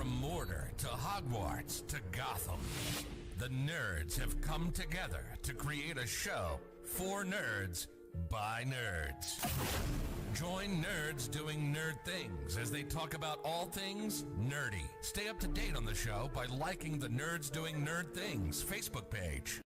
From Mordor to Hogwarts to Gotham, the nerds have come together to create a show for nerds by nerds. Join nerds doing nerd things as they talk about all things nerdy. Stay up to date on the show by liking the Nerds Doing Nerd Things Facebook page.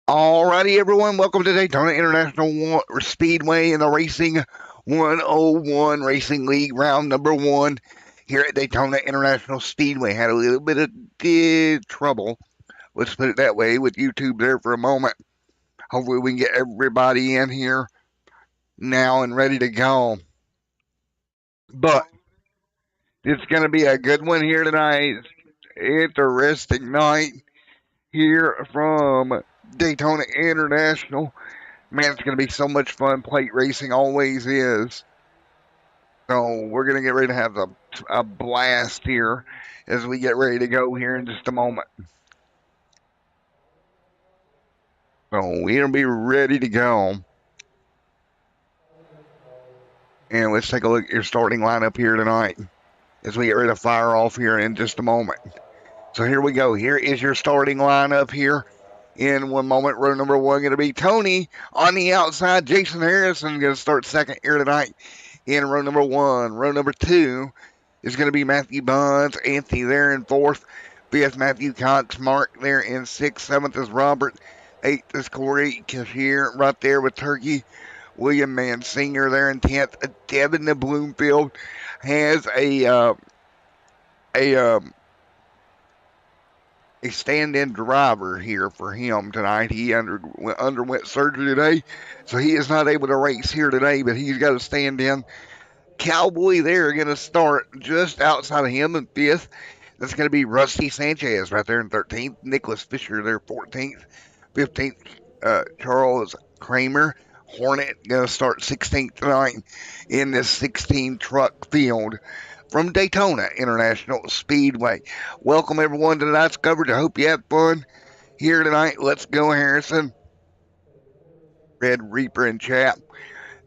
Alrighty, everyone, welcome to Daytona International Speedway in the Racing 101 Racing League round number 1 here at Daytona International Speedway. Had a little bit of trouble, let's put it that way, with YouTube there for a moment. Hopefully we can get everybody in here now and ready to go. But it's going to be a good one here tonight. Interesting night here from Daytona International. Man, it's going to be so much fun. Plate racing always is. So we're going to get ready to have a blast here as we get ready to go here in just a moment. So we'll be ready to go. And let's take a look at your starting lineup here tonight as we get ready to fire off here in just a moment. So here we go. Here is your starting lineup here. In one moment, row number 1 going to be Tony on the outside. Jason Harrison going to start second here tonight in row number 1. Row number 2 is going to be Matthew Buns, Anthony there in 4th. 5th, Matthew Cox, Mark there in 6th. 7th is Robert. 8th is Corey Cashier right there with Turkey. William Mansinger there in 10th. Devin the Bloomfield has a stand-in driver here for him tonight. He underwent surgery today, so he is not able to race here today, but he's got a stand-in. Cowboy there going to start just outside of him in 5th. That's going to be Rusty Sanchez right there in 13th. Nicholas Fisher there 14th. 15th, Charles Kramer. Hornet going to start 16th tonight in this 16 truck field from Daytona International Speedway. Welcome everyone to tonight's coverage. I hope you have fun here tonight. Let's go, Harrison. Red Reaper in chat.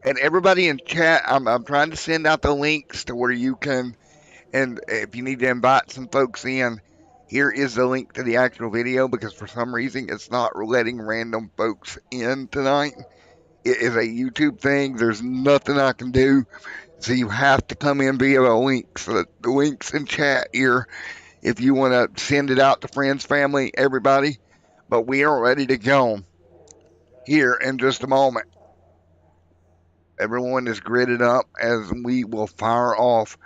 And everybody in chat, I'm trying to send out the links to where you can, and if you need to invite some folks in, here is the link to the actual video, because for some reason it's not letting random folks in tonight. It is a YouTube thing. There's nothing I can do. So you have to come in via the links. So the links in chat here if you want to send it out to friends, family, everybody. But we are ready to go here in just a moment. Everyone is gridded up as we will fire off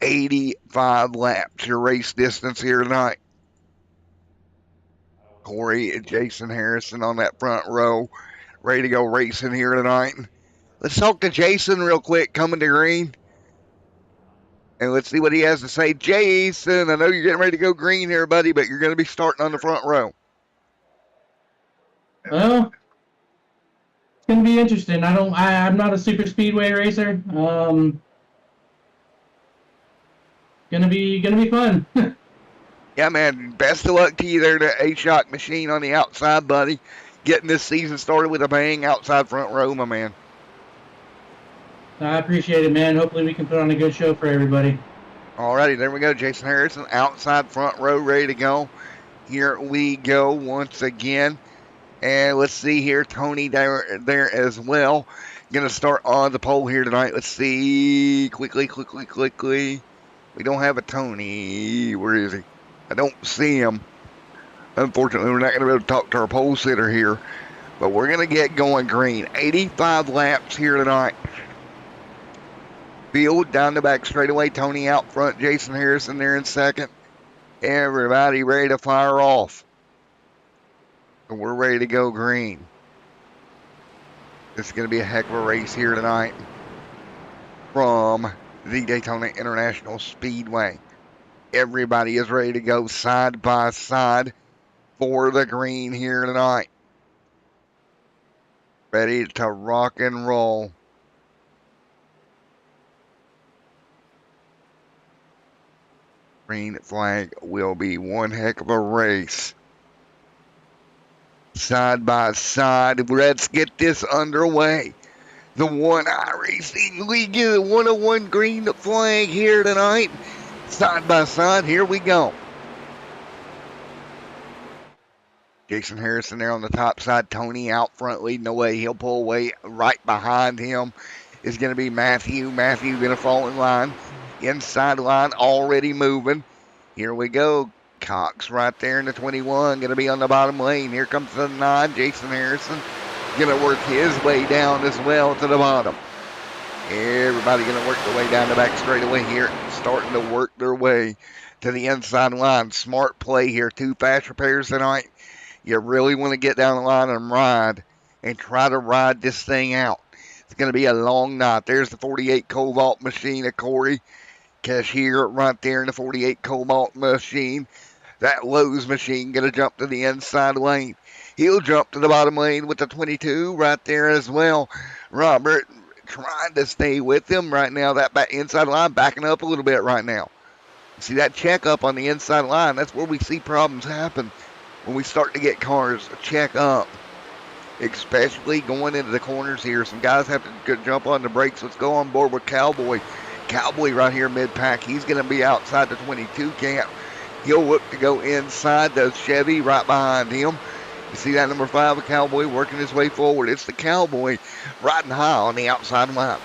85 laps, your race distance here tonight. Corey and Jason Harrison on that front row, ready to go racing here tonight. Let's talk to Jason real quick, coming to green. And let's see what he has to say. Jason, I know you're getting ready to go green here, buddy, but you're going to be starting on the front row. Well, it's going to be interesting. I'm not a super speedway racer. Gonna be fun. Yeah, man. Best of luck to you there, to A-Shock Machine on the outside, buddy. Getting this season started with a bang, outside front row, my man. I appreciate it, man. Hopefully we can put on a good show for everybody. Alrighty, there we go. Jason Harrison, outside front row, ready to go. Here we go once again. And let's see here, Tony there as well. Going to start on the pole here tonight. Let's see. Quickly. We don't have a Tony. Where is he? I don't see him. Unfortunately, we're not going to be able to talk to our pole sitter here. But we're going to get going green. 85 laps here tonight. Field down the back straightaway. Tony out front. Jason Harrison there in second. Everybody ready to fire off. So we're ready to go green. This is going to be a heck of a race here tonight from the Daytona International Speedway. Everybody is ready to go side by side for the green here tonight. Ready to rock and roll. Green flag will be one heck of a race. Side by side, let's get this underway. The One Eye Racing League 101 green flag here tonight. Side by side, here we go. Jason Harrison there on the top side. Tony out front leading the way. He'll pull away. Right behind him is going to be Matthew. Matthew going to fall in line. Inside line already moving. Here we go. Cox right there in the 21, going to be on the bottom lane. Here comes the 9, Jason Harrison, going to work his way down as well to the bottom. Everybody going to work their way down the back straightaway here, starting to work their way to the inside line. Smart play here. 2 fast repairs tonight. You really want to get down the line and ride and try to ride this thing out. It's going to be a long night. There's the 48 Cobalt machine of Corey. Cashier right there in the 48 Cobalt machine. That Lowe's machine going to jump to the inside lane. He'll jump to the bottom lane with the 22 right there as well. Robert trying to stay with him right now. That back inside line backing up a little bit right now. See that check up on the inside line? That's where we see problems happen when we start to get cars check up, especially going into the corners here. Some guys have to jump on the brakes. Let's go on board with Cowboy. Cowboy right here mid-pack. He's going to be outside the 22 camp. He'll look to go inside the Chevy right behind him. You see that number 5 of Cowboy working his way forward. It's the Cowboy riding high on the outside line.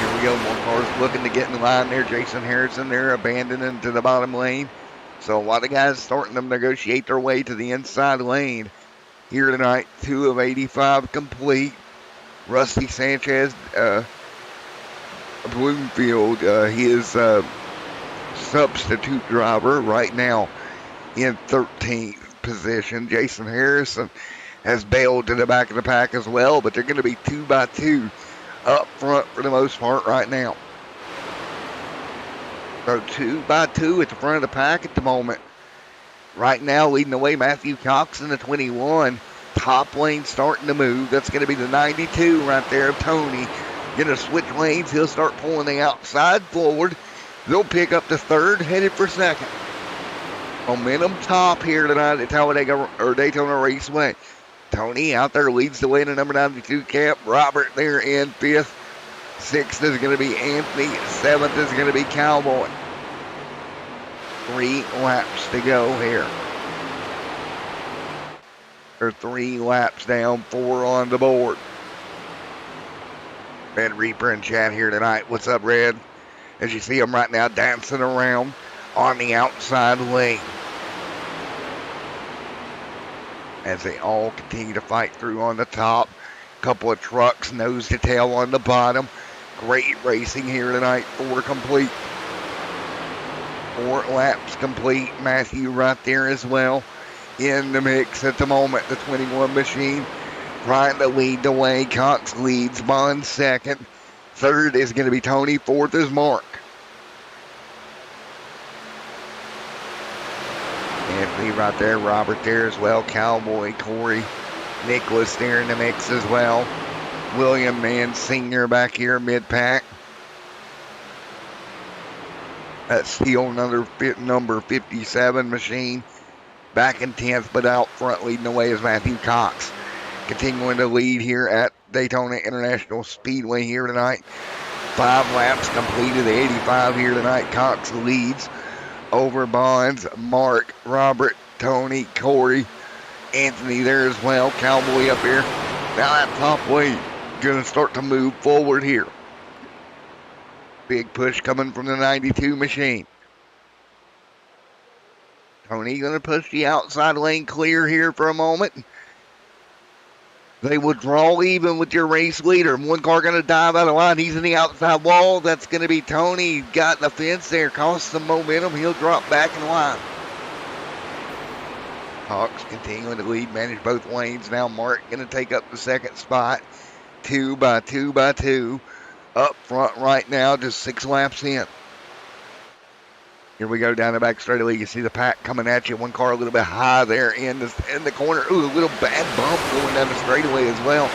Here we go. More cars looking to get in the line there. Jason Harrison there abandoning to the bottom lane. So a lot of guys starting to negotiate their way to the inside lane here tonight. 2 of 85 complete. Rusty Sanchez, Bloomfield, his substitute driver right now in 13th position. Jason Harrison has bailed to the back of the pack as well, but they're going to be 2 by 2 up front for the most part right now. So 2 by 2 at the front of the pack at the moment. Right now leading the way, Matthew Cox in the 21. Top lane starting to move. That's going to be the 92 right there of Tony. Going to switch lanes. He'll start pulling the outside forward. They'll pick up the 3rd, headed for 2nd. Momentum top here tonight at Talladega or Daytona Raceway. Tony out there leads the way in the number 92 camp. Robert there in 5th. 6th is going to be Anthony. 7th is going to be Cowboy. 3 laps to go here. Or 3 laps down, 4 on the board. Red Reaper and chat here tonight. What's up, Red? As you see him right now dancing around on the outside lane. As they all continue to fight through on the top. Couple of trucks nose to tail on the bottom. Great racing here tonight. 4 complete. 4 laps complete. Matthew right there as well. In the mix at the moment, the 21 machine trying to lead the way. Cox leads, Bond 2nd. 3rd is going to be Tony. 4th is Mark. Anthony right there, Robert there as well. Cowboy, Corey, Nicholas there in the mix as well. William Mann Sr. back here mid-pack. That's still another number 57 machine. Back in 10th, but out front leading the way is Matthew Cox. Continuing to lead here at Daytona International Speedway here tonight. 5 laps completed, the 85 here tonight. Cox leads over Bonds, Mark, Robert, Tony, Corey, Anthony there as well. Cowboy up here. Now that top weight going to start to move forward here. Big push coming from the 92 machine. Tony going to push the outside lane clear here for a moment. They will draw even with your race leader. One car going to dive out of line. He's in the outside wall. That's going to be Tony. Got the fence there. Cost some momentum. He'll drop back in line. Hawks continuing to lead, manage both lanes. Now Mark going to take up the 2nd spot. 2 by 2 by 2. Up front right now, just 6 laps in. Here we go down the back straightaway. You see the pack coming at you. One car a little bit high there in the corner. Ooh, a little bad bump going down the straightaway as well.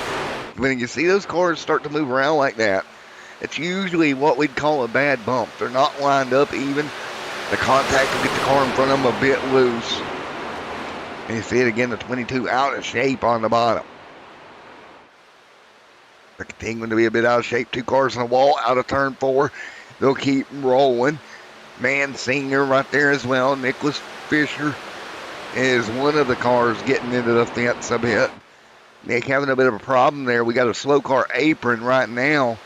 When you see those cars start to move around like that, it's usually what we'd call a bad bump. They're not lined up even. The contact will get the car in front of them a bit loose. And you see it again, the 22 out of shape on the bottom. They're continuing to be a bit out of shape. 2 cars on the wall, out of turn 4. They'll keep rolling. Man Senior right there as well. Nicholas Fisher is one of the cars getting into the fence a bit. Nick having a bit of a problem there. We got a slow car apron right now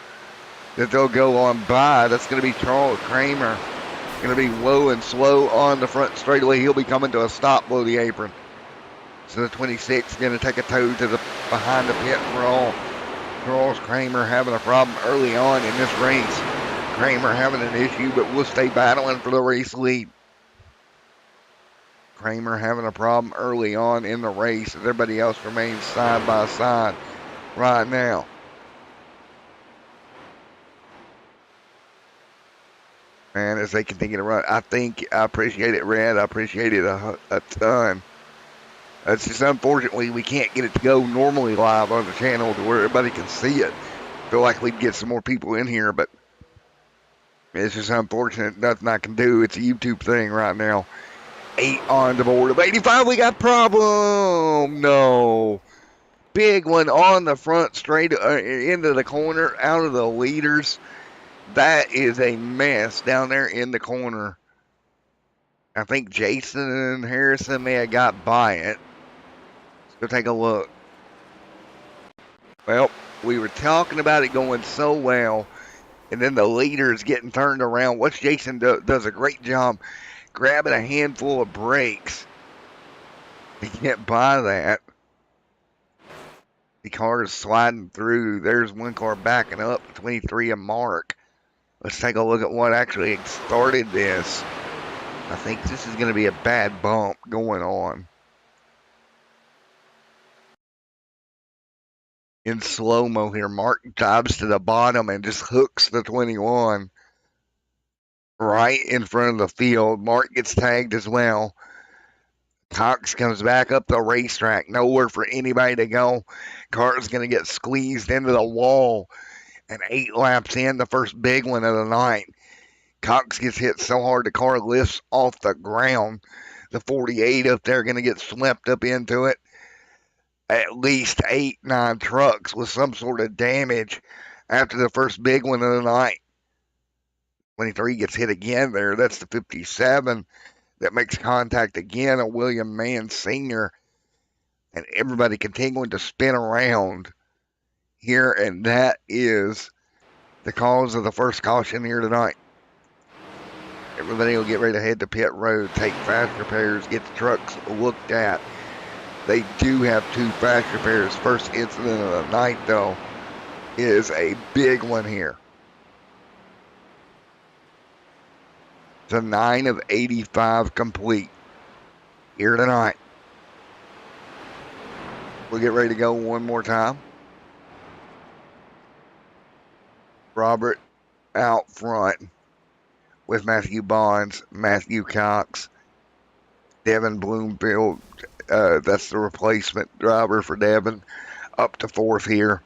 that they'll go on by. That's going to be Charles Kramer Going to be low and slow on the front straightaway. He'll be coming to a stop below the apron. So the 26 is going to take a toe to the behind the pit roll. Charles Kramer having a problem early on in this race. Kramer having an issue, but will stay battling for the race lead. Kramer having a problem early on in the race as everybody else remains side by side right now. And as they continue to run, I appreciate it, Red. I appreciate it a ton. It's just unfortunately we can't get it to go normally live on the channel to where everybody can see it. Feel like we'd get some more people in here, but it's just unfortunate. Nothing I can do. It's a YouTube thing right now. 8 on the board of 85. We got problem. No. Big one on the front straight into the corner, out of the leaders. That is a mess down there in the corner. I think Jason Harrison may have got by it. Let's go take a look. Well, we were talking about it going so well, and then the leader's getting turned around. What's Jason does a great job grabbing a handful of brakes. He can't buy that. The car is sliding through. There's one car backing up, 23 and Mark. Let's take a look at what actually started this. I think this is going to be a bad bump going on. In slow-mo here, Mark dives to the bottom and just hooks the 21 right in front of the field. Mark gets tagged as well. Cox comes back up the racetrack. Nowhere for anybody to go. Car's going to get squeezed into the wall. And 8 laps in, the first big one of the night. Cox gets hit so hard the car lifts off the ground. The 48 up there going to get swept up into it. At least 8, 9 trucks with some sort of damage after the first big one of the night. 23 gets hit again there. That's the 57 that makes contact again. A William Mann Sr. And everybody continuing to spin around here. And that is the cause of the first caution here tonight. Everybody will get ready to head to pit road, take fast repairs, get the trucks looked at. They do have 2 fast repairs. First incident of the night, though, is a big one here. It's a 9 of 85 complete here tonight. We'll get ready to go one more time. Robert out front with Matthew Bonds, Matthew Cox, Devin Bloomfield. That's the replacement driver for Devin, up to 4th here.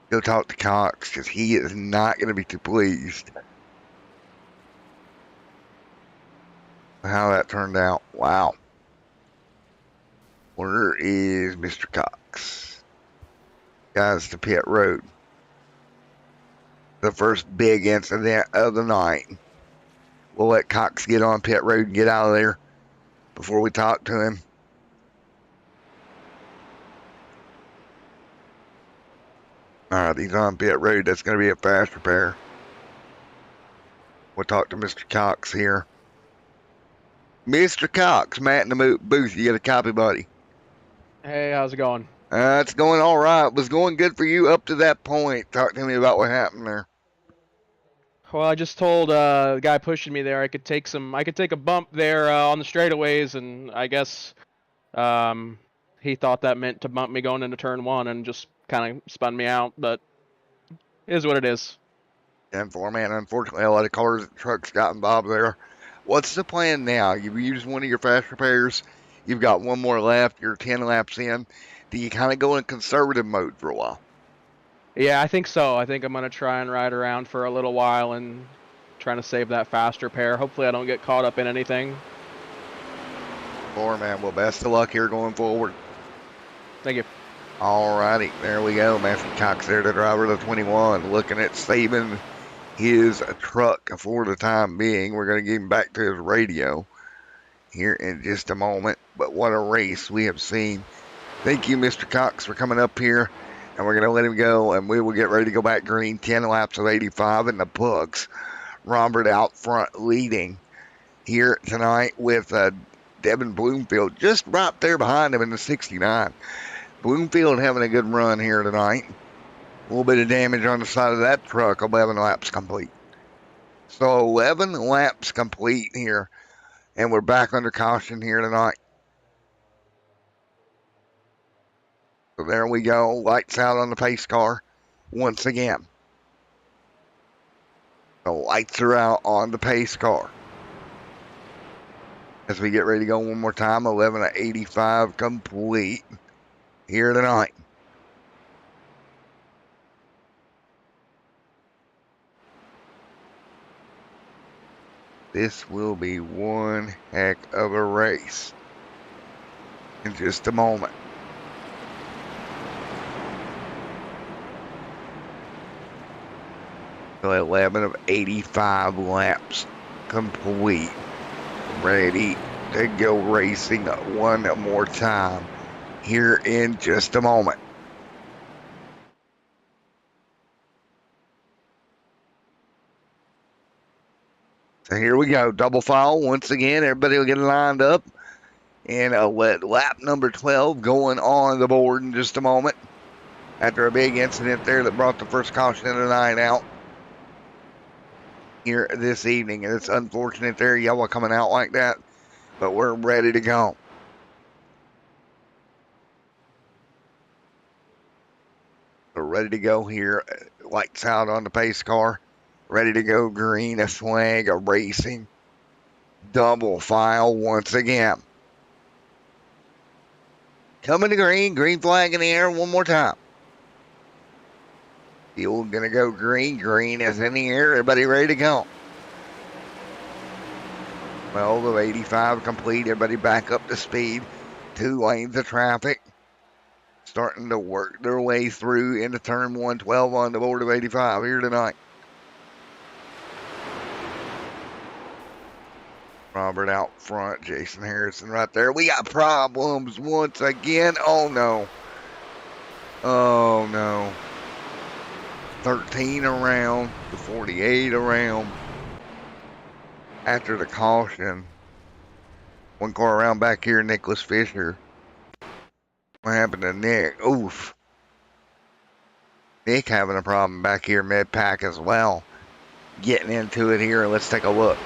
Go talk to Cox because he is not going to be too pleased how that turned out. Wow. Where is Mr. Cox? Guys, to pit road. The first big incident of the night. We'll let Cox get on pit road and get out of there before we talk to him. All right, he's on pit road. That's going to be a fast repair. We'll talk to Mr. Cox here. Mr. Cox, Matt in the booth. You got a copy, buddy? Hey, how's it going? It's going all right. It was going good for you up to that point. Talk to me about what happened there. Well, I just told the guy pushing me there I could take a bump there on the straightaways, and I guess he thought that meant to bump me going into turn 1 and just kind of spun me out, but it is what it is. 10-4, man. Unfortunately, a lot of cars and trucks got involved there. What's the plan now? You've used one of your fast repairs. You've got one more left. You're 10 laps in. Do you kind of go in conservative mode for a while? Yeah, I think so. I think I'm going to try and ride around for a little while and trying to save that fast repair. Hopefully I don't get caught up in anything. Poor man. Well, best of luck here going forward. Thank you. All righty. There we go. Matthew Cox there, the driver of the 21, looking at saving his truck for the time being. We're going to get him back to his radio here in just a moment. But what a race we have seen. Thank you, Mr. Cox, for coming up here. And we're going to let him go, and we will get ready to go back green. 10 laps of 85 in the books. Robert out front leading here tonight with Devin Bloomfield just right there behind him in the 69. Bloomfield having a good run here tonight. A little bit of damage on the side of that truck. 11 laps complete. So 11 laps complete here, and we're back under caution here tonight. So there we go. Lights out on the pace car once again. The lights are out on the pace car. As we get ready to go one more time, 11 to 85 complete here tonight. This will be one heck of a race in just a moment. So 11 of 85 laps complete. Ready to go racing one more time here in just a moment. So here we go, double file once again. Everybody will get lined up. And let lap number 12 going on the board in just a moment. After a big incident there that brought the first caution of the night out here this evening. And it's unfortunate there, yellow coming out like that. But we're ready to go. We're ready to go here. Lights out on the pace car. Ready to go green, a flag, a racing. Double file once again. Coming to green, green flag in the air one more time. Field gonna go green, green is in the air. Everybody ready to go. Well, the 85 complete. Everybody back up to speed. 2 lanes of traffic. Starting to work their way through into turn 112 on the board of 85 here tonight. Robert out front, Jason Harrison right there. We got problems once again. Oh no. Oh no. 13 around to 48 around. After the caution. One car around back here, Nicholas Fisher. What happened to Nick? Oof. Nick having a problem back here, mid pack as well. Getting into it here. Let's take a look.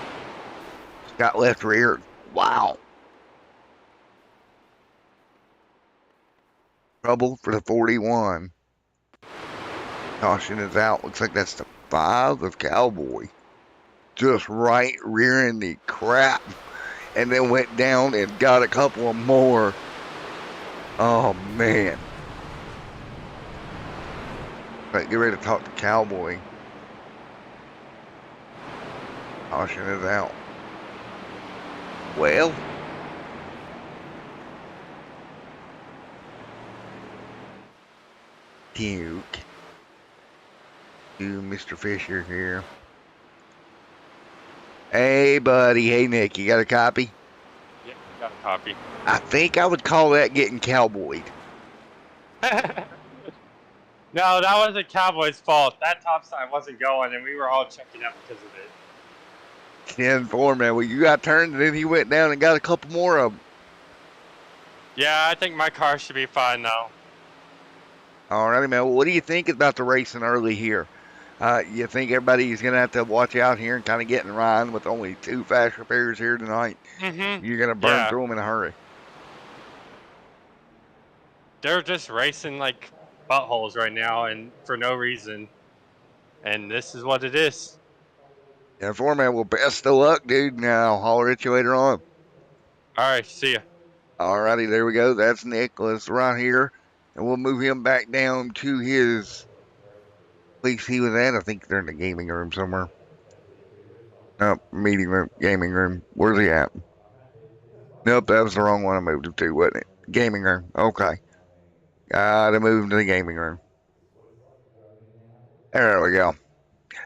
Got left rear. Wow. Trouble for the 41. Caution is out. Looks like that's the 5 of Cowboy. Just right rearing the crap. And then went down and got a couple of more. Oh, man. Right, get ready to talk to Cowboy. Caution is out. Well, Duke to Mr. Fisher here. Hey, buddy. Hey, Nick. You got a copy? Yeah, got a copy. I think I would call that getting cowboyed. No, that wasn't Cowboys' fault. That top side wasn't going, and we were all checking out because of it. 10-4, man. Well, you got turned, and then he went down and got a couple more of them. Yeah, I think my car should be fine now. All righty, man. Well, what do you think about the racing early here? You think everybody's going to have to watch out here and kind of get in line with only 2 fast repairs here tonight? Mm-hmm. You're going to burn through them in a hurry. They're just racing like buttholes right now, and for no reason. And this is what it is. Yeah, man. Well, best of luck, dude. Now, I'll holler at you later on. All right, see ya. All righty, there we go. That's Nicholas right here. And we'll move him back down to his place he was at. I think they're in the gaming room somewhere. Nope, meeting room, gaming room. Where's he at? Nope, that was the wrong one I moved him to, wasn't it? Gaming room. Okay. Gotta move him to the gaming room. There we go.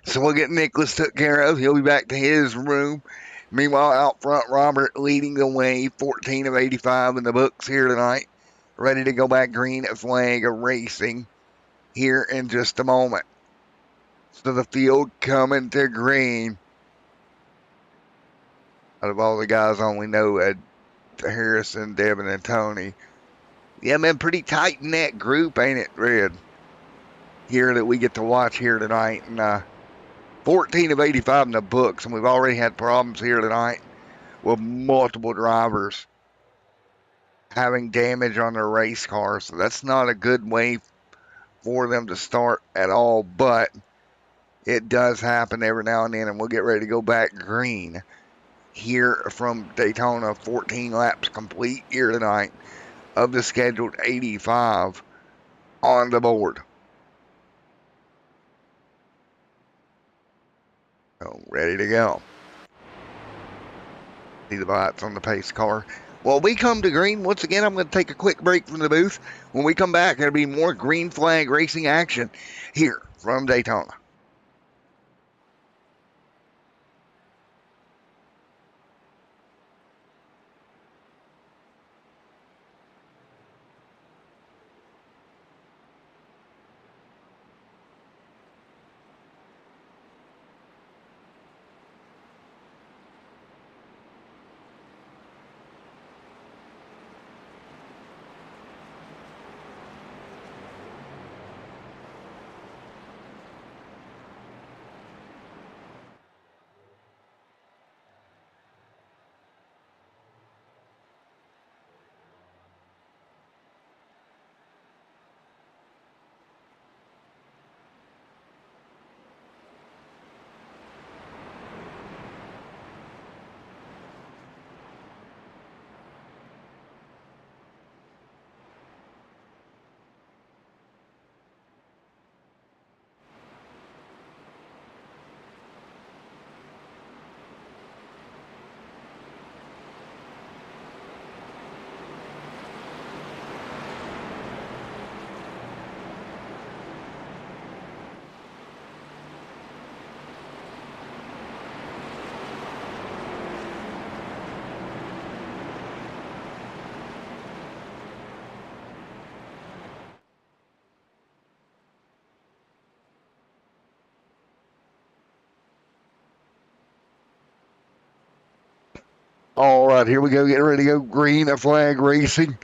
So we'll get Nicholas took care of. He'll be back to his room. Meanwhile, out front, Robert leading the way. 14 of 85 in the books here tonight. Ready to go back green at flag of racing. here in just a moment. So the field coming to green. Out of all the guys I only know, Harrison, Devin, and Tony. Yeah, man, pretty tight in that group, ain't it, Red? Here that we get to watch here tonight. And 14 of 85 in the books, and we've already had problems here tonight with multiple drivers having damage on their race cars. So that's not a good way for them to start at all, but it does happen every now and then, and we'll get ready to go back green here from Daytona. 14 laps complete here tonight of the scheduled 85 on the board. So ready to go. See the lights on the pace car. Well, we come to green. Once again, I'm going to take a quick break from the booth. When we come back, there'll be more green flag racing action here from Daytona. All right, here we go. Getting ready to go green. A flag racing.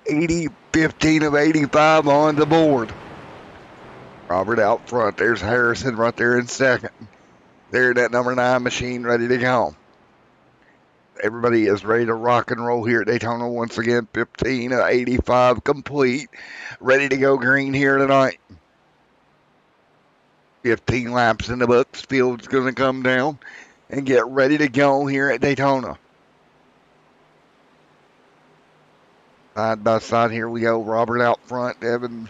15 of 85 on the board. Robert out front. There's Harrison right there in second. There, that number 9 machine ready to go. Everybody is ready to rock and roll here at Daytona once again. 15 of 85 complete. Ready to go green here tonight. 15 laps in the books. Field's going to come down and get ready to go here at Daytona. Side by side, here we go. Robert out front. Devin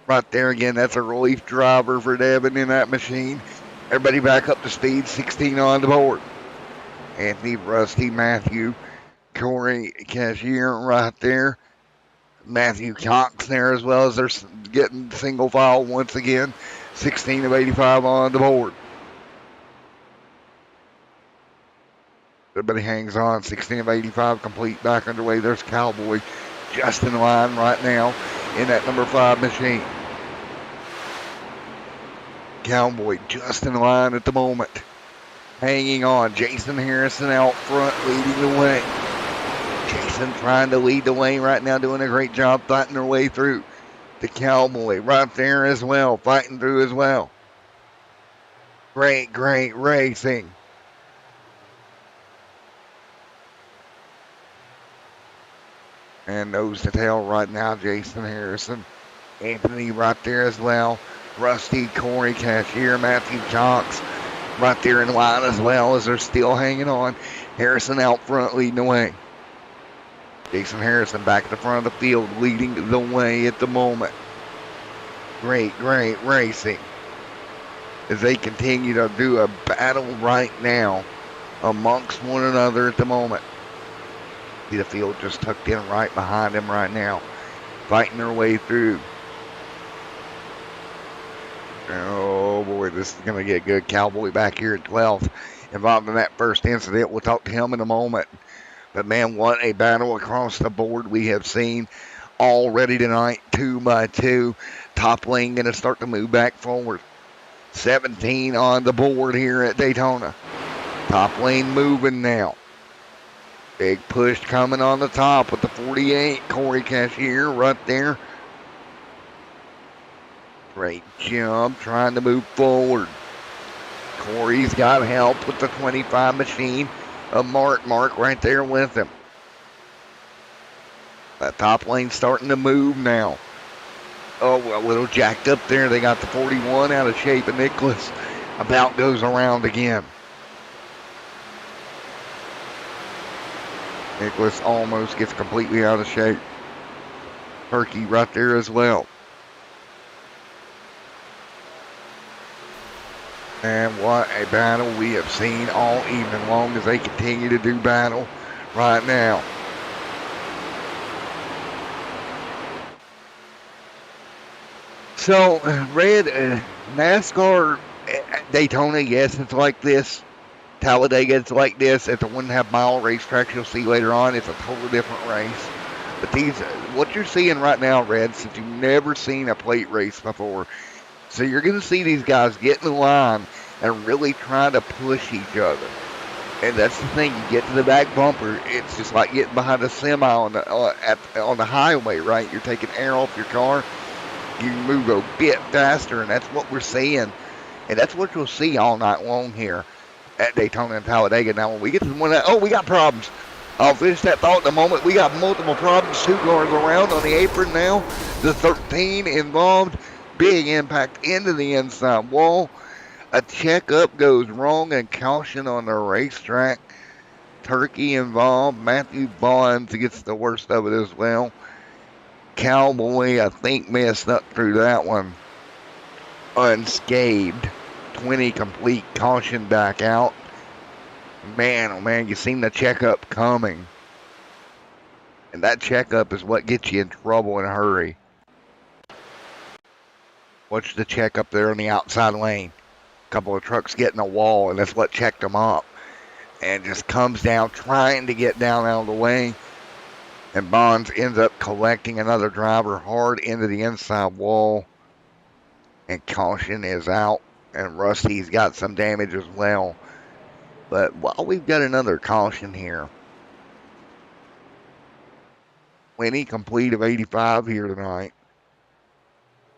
right there again. That's a relief driver for Devin in that machine. Everybody back up to speed. 16 on the board. Anthony, Rusty, Matthew, Corey, Cashier right there. Matthew Cox there as well as they're getting single file once again. 16 of 85 on the board. Everybody hangs on. 16 of 85 complete. Back underway. There's Cowboy just in line right now in that number 5 machine. Cowboy just in line at the moment. Hanging on. Jason Harrison out front leading the way. Jason trying to lead the way right now, doing a great job fighting their way through. The Cowboy right there as well, fighting through as well. Great racing. And nose to tail right now, Jason Harrison. Anthony right there as well. Rusty, Corey, Cashier, Matthew Cox right there in line as well as they're still hanging on. Harrison out front leading the way. Jason Harrison back at the front of the field leading the way at the moment. Great racing as they continue to do a battle right now amongst one another at the moment. See the field just tucked in right behind them right now, fighting their way through. Oh boy, this is going to get good. Cowboy back here at 12th, involved in that first incident. We'll talk to him in a moment. But man, what a battle across the board we have seen already tonight. 2 by 2. top lane going to start to move back forward. 17 on the board here at Daytona. Top lane moving now. Big push coming on the top with the 48. Corey Cashier right there. Great jump, trying to move forward. Corey's got help with the 25 machine of Mark right there with him. That top lane starting to move now. Oh, a little jacked up there. They got the 41 out of shape, and Nicholas about goes around again. Nicholas almost gets completely out of shape. Turkey right there as well. And what a battle we have seen all evening long as they continue to do battle right now. So, Red, NASCAR Daytona, yes, it's like this. Talladega, it's like this. At the 1.5 mile racetrack you'll see later on, it's a totally different race. But these, what you're seeing right now, Red, since you've never seen a plate race before, so you're going to see these guys get in the line and really try to push each other. And that's the thing. You get to the back bumper, it's just like getting behind a semi on the highway, right? You're taking air off your car. You move a bit faster, and that's what we're seeing. And that's what you'll see all night long here at Daytona and Talladega. Now, when we get to the one that, we got problems. I'll finish that thought in a moment. We got multiple problems. 2 cars around on the apron now. The 13 involved. Big impact into the inside wall. A checkup goes wrong and caution on the racetrack. Turkey involved. Matthew Bonds gets the worst of it as well. Cowboy, I think, messed up through that one unscathed. 20 complete, caution back out. Man, oh man, you seen the checkup coming. And that checkup is what gets you in trouble in a hurry. Watch the checkup there on the outside lane. A couple of trucks getting a wall, and that's what checked them up. And just comes down, trying to get down out of the way. And Bonds ends up collecting another driver hard into the inside wall. And caution is out. And Rusty's got some damage as well. But while we've got another caution here. 20 complete of 85 here tonight.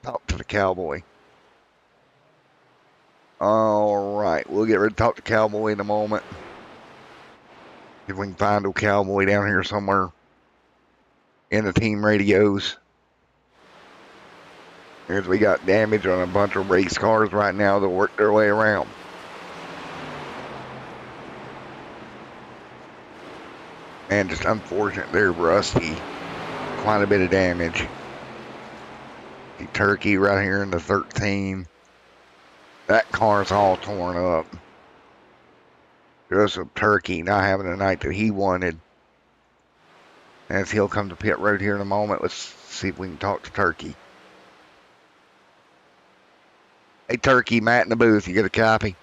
Talk to the Cowboy. All right, we'll get ready to talk to Cowboy in a moment. If we can find a Cowboy down here somewhere in the team radios. Here's we got damage on a bunch of race cars right now that work their way around. And just unfortunate there, Rusty. Quite a bit of damage. The Turkey right here in the 13. That car's all torn up. Joseph Turkey not having the night that he wanted. As he'll come to pit road here in a moment, let's see if we can talk to Turkey. Hey, Turkey, Matt in the booth, you got a copy?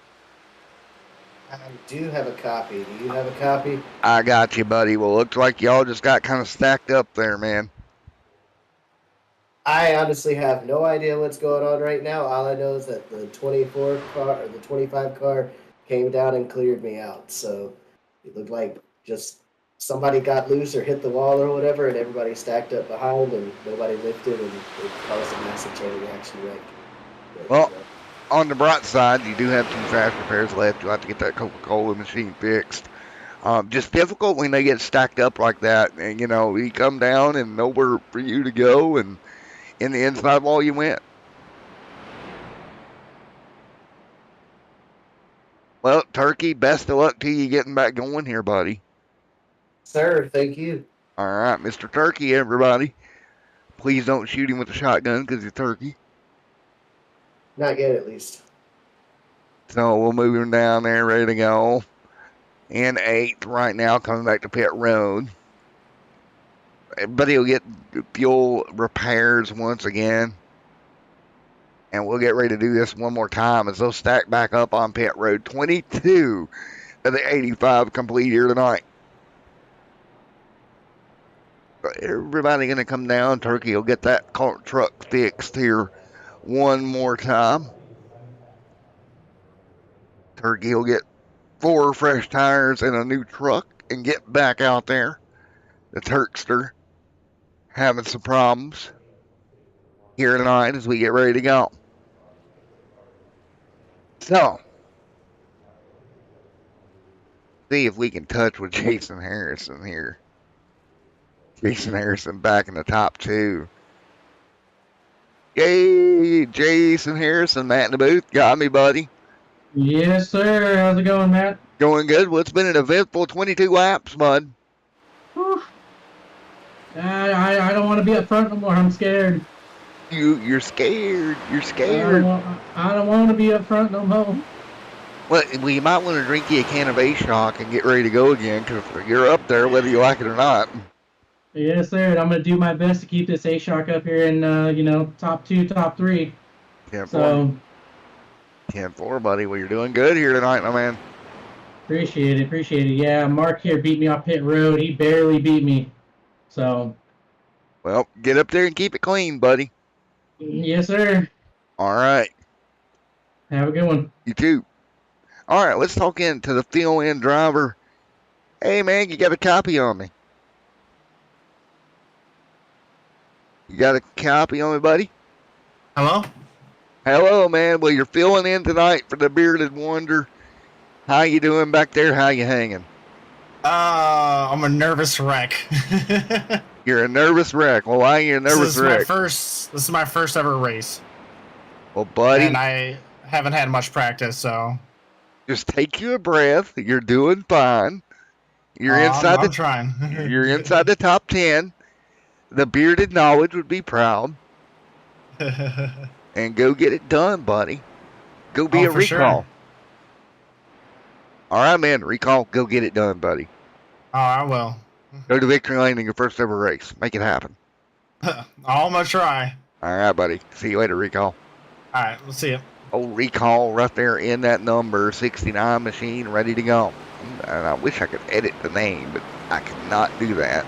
I do have a copy. Do you have a copy? I got you, buddy. Well, looks like y'all just got kind of stacked up there, man. I honestly have no idea what's going on right now. All I know is that the 24 car or the 25 car came down and cleared me out. So it looked like just somebody got loose or hit the wall or whatever, and everybody stacked up behind, and nobody lifted, and it caused a massive chain reaction wreck. Well, on the bright side, you do have 2 fast repairs left. You'll have to get that Coca-Cola machine fixed. Just difficult when they get stacked up like that. And, you know, you come down and nowhere for you to go, and in the inside wall you went. Well, Turkey, best of luck to you getting back going here, buddy. Sir, thank you. All right, Mr. Turkey, everybody. Please don't shoot him with a shotgun because he's Turkey. Not yet, at least. So we'll move him down there, ready to go. In 8th right now, coming back to pit road. Everybody will get fuel repairs once again. And we'll get ready to do this one more time as they'll stack back up on pit road. 22 of the 85 complete here tonight. Everybody going to come down. Turkey will get that truck fixed here one more time. Turkey will get 4 fresh tires and a new truck and get back out there. The Turkster having some problems here tonight as we get ready to go. So, see if we can touch with Jason Harrison here. Jason Harrison back in the top 2. Yay, Jason Harrison, Matt in the booth. Got me, buddy. Yes, sir. How's it going, Matt? Going good. Well, it's been an eventful 22 laps, bud. Whew. I don't want to be up front no more. I'm scared. You're scared. You're I scared. don't want to be up front no more. Well, you might want to drink you a can of A-Shock and get ready to go again, because you're up there whether you like it or not. Yes, sir. And I'm going to do my best to keep this A-Shock up here in, top 2, top 3. 10-4. So, 10-4, buddy. Well, you're doing good here tonight, my man. appreciate it. Yeah, Mark here beat me off pit road. He barely beat me. So, Well, get up there and keep it clean, buddy. yes, sir. All right. Have a good one. You too. All right, let's talk into the fill-in driver. Hey, man, you got a copy on me? You got a copy on me, buddy? Hello? Hello, man. Well, you're filling in tonight for the Bearded Wonder. How you doing back there? How you hanging? I'm a nervous wreck. You're a nervous wreck. Well, why are you a nervous wreck? This is my first ever race. Well, buddy. And I haven't had much practice, so. Just take you a breath. You're doing fine. You're I'm trying. You're inside the top 10. The Bearded Knowledge would be proud. And go get it done, buddy. Go be a recall. Sure. All right, man. Recall. Go get it done, buddy. Oh, I will. Go to victory lane in your first ever race. Make it happen. I'm going to try. All right, buddy. See you later, recall. All right, we'll see you. Old recall right there in that number 69 machine ready to go. And I wish I could edit the name, but I cannot do that.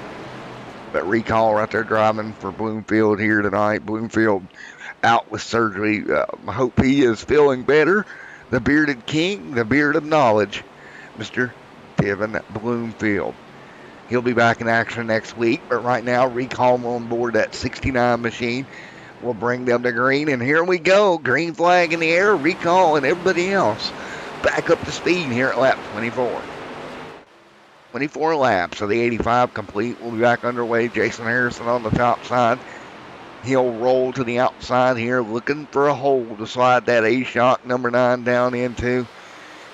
But recall right there driving for Bloomfield here tonight. Bloomfield out with surgery. I hope he is feeling better. The Bearded King, the Beard of Knowledge, Mr. Devin Bloomfield. He'll be back in action next week, but right now recall on board that 69 machine. We'll bring them to green, and here we go. Green flag in the air, recall, and everybody else back up to speed here at lap 24. 24 laps of the 85 complete. We'll be back underway. Jason Harrison on the top side. He'll roll to the outside here, looking for a hole to slide that A-Shock number 9 down into.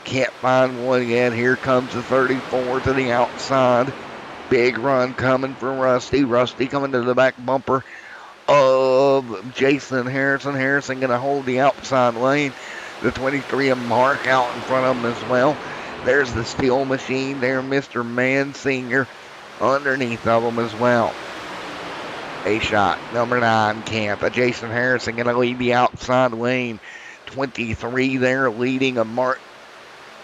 Can't find one yet. Here comes the 34 to the outside. Big run coming from Rusty. Rusty coming to the back bumper of Jason Harrison. Harrison going to hold the outside lane. The 23 of Mark out in front of him as well. There's the Steel Machine there, Mr. Mansinger underneath of him as well. A-Shot, number 9, Camp. Jason Harrison going to lead the outside lane. 23 there leading a Mark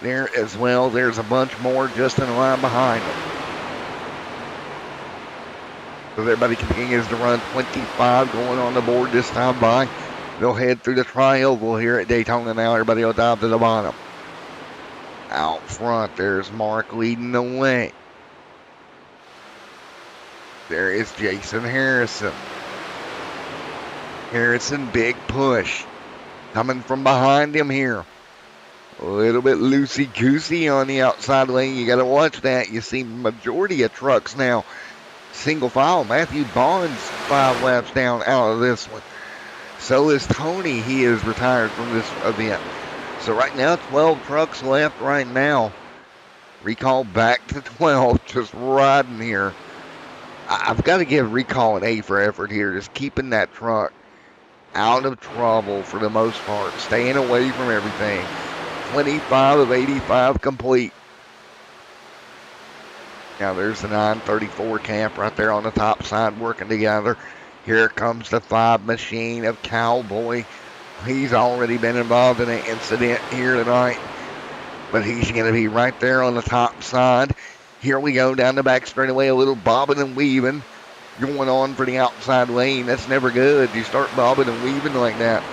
there as well. There's a bunch more just in line behind them. So everybody continues to run 25 going on the board this time by. They'll head through the tri-oval here at Daytona now. Everybody will dive to the bottom. Out front, there's Mark leading the way. There is Jason Harrison. Harrison, big push. Coming from behind him here. A little bit loosey-goosey on the outside lane. You got to watch that. You see majority of trucks now. Single file. Matthew Bonds 5 laps down out of this one. So is Tony. He is retired from this event. So right now, 12 trucks left right now. Recall back to 12, just riding here. I've got to give Recall an A for effort here, just keeping that truck out of trouble for the most part, staying away from everything. 25 of 85 complete. Now there's the 934 Camp right there on the top side working together. Here comes the 5 machine of Cowboy. He's already been involved in an incident here tonight, but he's going to be right there on the top side. Here we go down the back straightaway, a little bobbing and weaving going on for the outside lane. That's never good. You start bobbing and weaving like that.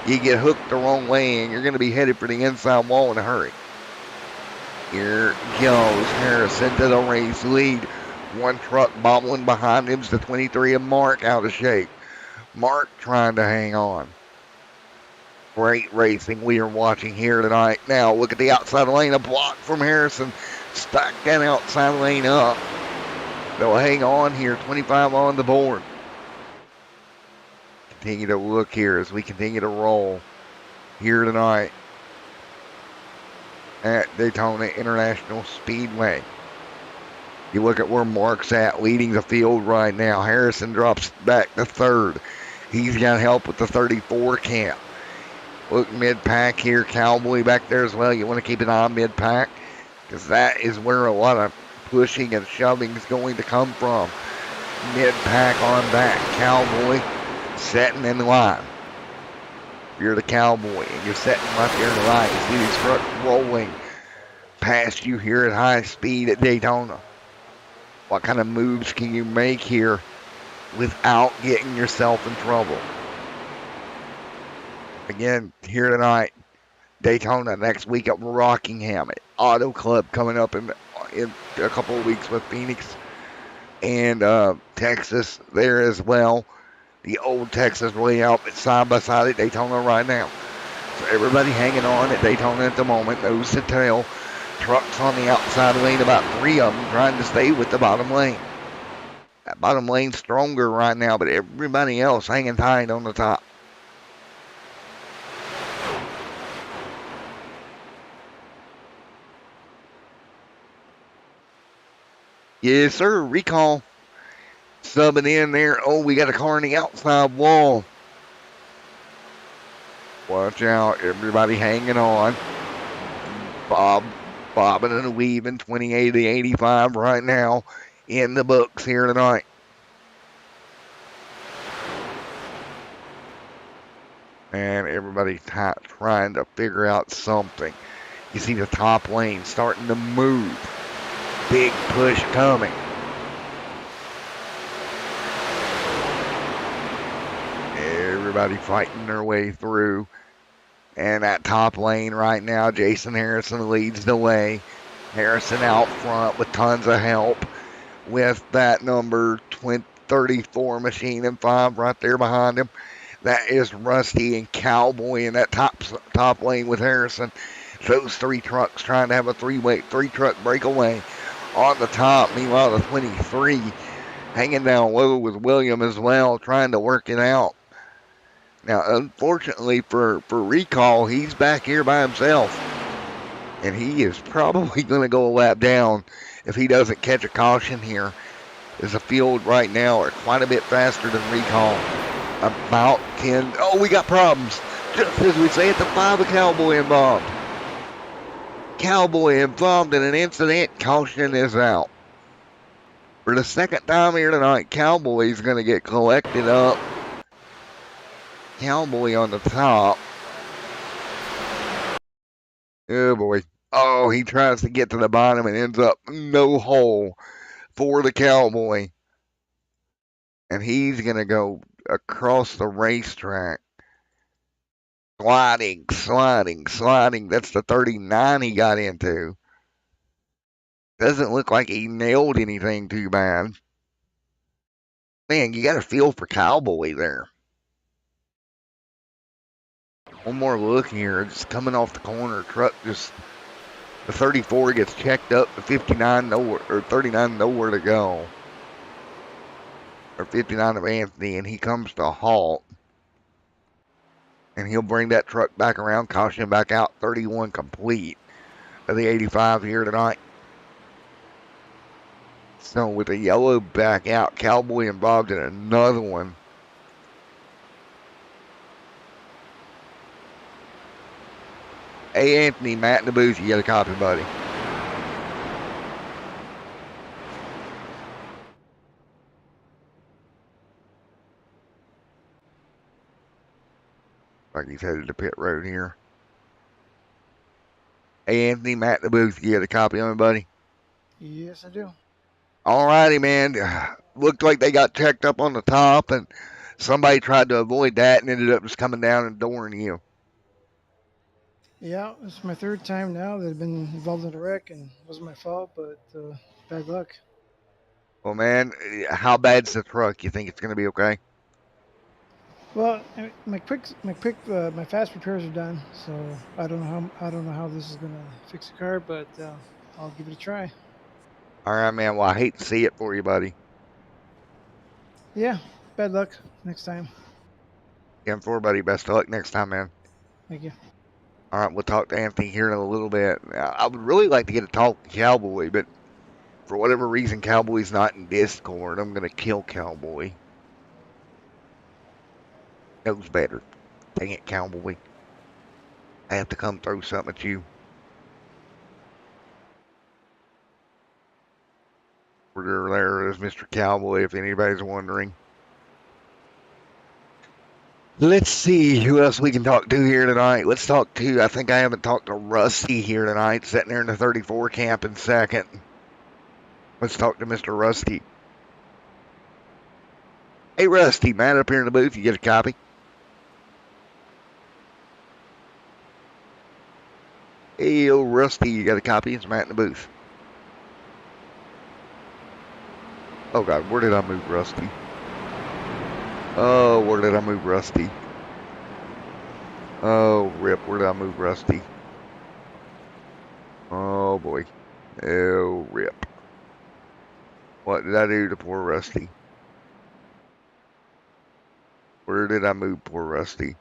you get hooked the wrong way and you're going to be headed for the inside wall in a hurry. Here goes Harrison to the race lead. One truck bobbling behind him's the 23 of Mark, out of shape. Mark trying to hang on. Great racing we are watching here tonight. Now look at the outside lane, a block from Harrison. Stack that outside lane up. They'll hang on here, 25 on the board. Continue to look here as we continue to roll here tonight at Daytona International Speedway. You look at where Mark's at, leading the field right now. Harrison drops back to third. He's got help with the 34 camp. Look, mid-pack here, Cowboy back there as well. You want to keep an eye on mid-pack because that is where a lot of pushing and shoving is going to come from. Mid-pack on back. Cowboy setting in line. If you're the Cowboy and you're setting right there in the line, you see these trucks rolling past you here at high speed at Daytona. What kind of moves can you make here without getting yourself in trouble? Again, here tonight, Daytona, next week at Rockingham at Auto Club, coming up in a couple of weeks with Phoenix and Texas there as well. The old Texas layout, it's side by side at Daytona right now. So everybody hanging on at Daytona at the moment, nose to tail. Trucks on the outside lane, about 3 of them trying to stay with the bottom lane. That bottom lane's stronger right now, but everybody else hanging tight on the top. Yes, sir. Recall. Subbing in there. Oh, we got a car on the outside wall. Watch out. Everybody hanging on. Bobbing and weaving. 28 to 85 right now in the books here tonight. And everybody trying to figure out something. You see the top lane starting to move. Big push coming. Everybody fighting their way through. And that top lane right now, Jason Harrison leads the way. Harrison out front with tons of help with that number 34 machine and 5 right there behind him. That is Rusty and Cowboy in that top lane with Harrison. Those 3 trucks trying to have a 3-truck breakaway on the top. Meanwhile, the 23 hanging down low with William as well, trying to work it out. Now, unfortunately for Recall, he's back here by himself. And he is probably going to go a lap down if he doesn't catch a caution here. As the field right now are quite a bit faster than Recall. About 10. Oh, we got problems. Just as we say it, the 5 of Cowboy involved. Cowboy involved in an incident. Caution is out. For the second time here tonight, Cowboy's going to get collected up. Cowboy on the top. Oh, boy. Oh, he tries to get to the bottom and ends up no hole for the Cowboy. And he's going to go across the racetrack. Sliding. That's the 39 he got into. Doesn't look like he nailed anything too bad. Man, you got a feel for Cowboy there. One more look here. Just coming off the corner. Truck just... The 34 gets checked up. The 59 nowhere, or 39 nowhere to go. Or 59 of Anthony, and he comes to a halt. And he'll bring that truck back around, caution back out. 31 complete of the 85 here tonight. So with the yellow back out, Cowboy involved in another one. Hey, Anthony, Matt in the booth, you got a copy, buddy. Like he's headed to pit road here. Hey, Anthony, Matt in the booth, you got a copy on me, buddy? Yes, I do. All righty, man. Looked like they got checked up on the top, and somebody tried to avoid that and ended up just coming down and dooring you. Yeah, it's my third time now that I've been involved in a wreck, and it wasn't my fault, but bad luck. Well, man, how bad's the truck? You think it's going to be okay? Well, my fast repairs are done, so I don't know how this is gonna fix the car, but I'll give it a try. All right, man. Well, I hate to see it for you, buddy. Yeah, bad luck next time. 10-4, buddy. Best of luck next time, man. Thank you. All right, we'll talk to Anthony here in a little bit. Now, I would really like to get a talk to Cowboy, but for whatever reason, Cowboy's not in Discord. I'm going to kill Cowboy. Knows better. Dang it, Cowboy. I have to come throw something at you. There is Mr. Cowboy, if anybody's wondering. Let's see who else we can talk to here tonight. Let's talk to, I think I haven't talked to Rusty here tonight, sitting there in the 34 camp in second. Let's talk to Mr. Rusty. Hey, Rusty, man, up here in the booth, you get a copy? Hey, old Rusty, you got a copy? It's Matt in the booth. Oh, God, where did I move Rusty? Oh, where did I move Rusty? Oh, rip, where did I move Rusty? Oh, boy. Oh, rip. What did I do to poor Rusty? Where did I move poor Rusty?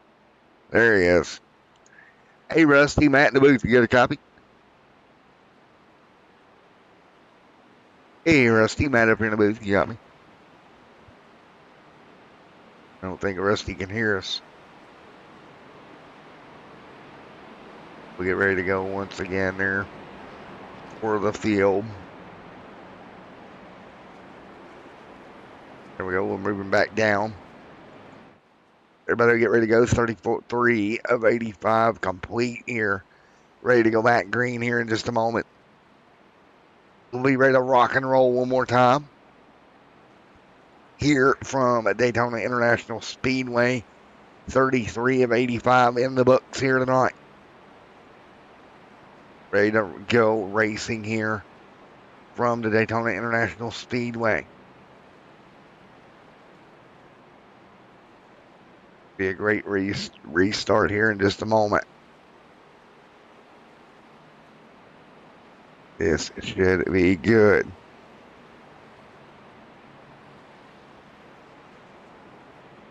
There he is. Hey, Rusty, Matt in the booth, you got a copy? Hey, Rusty, Matt up here in the booth, you got me? I don't think Rusty can hear us. We get ready to go once again there for the field. There we go, we're moving back down. Everybody get ready to go. 33 of 85 complete here. Ready to go back green here in just a moment. We'll be ready to rock and roll one more time. Here from Daytona International Speedway. 33 of 85 in the books here tonight. Ready to go racing here from the Daytona International Speedway. Be a great restart here in just a moment. This should be good.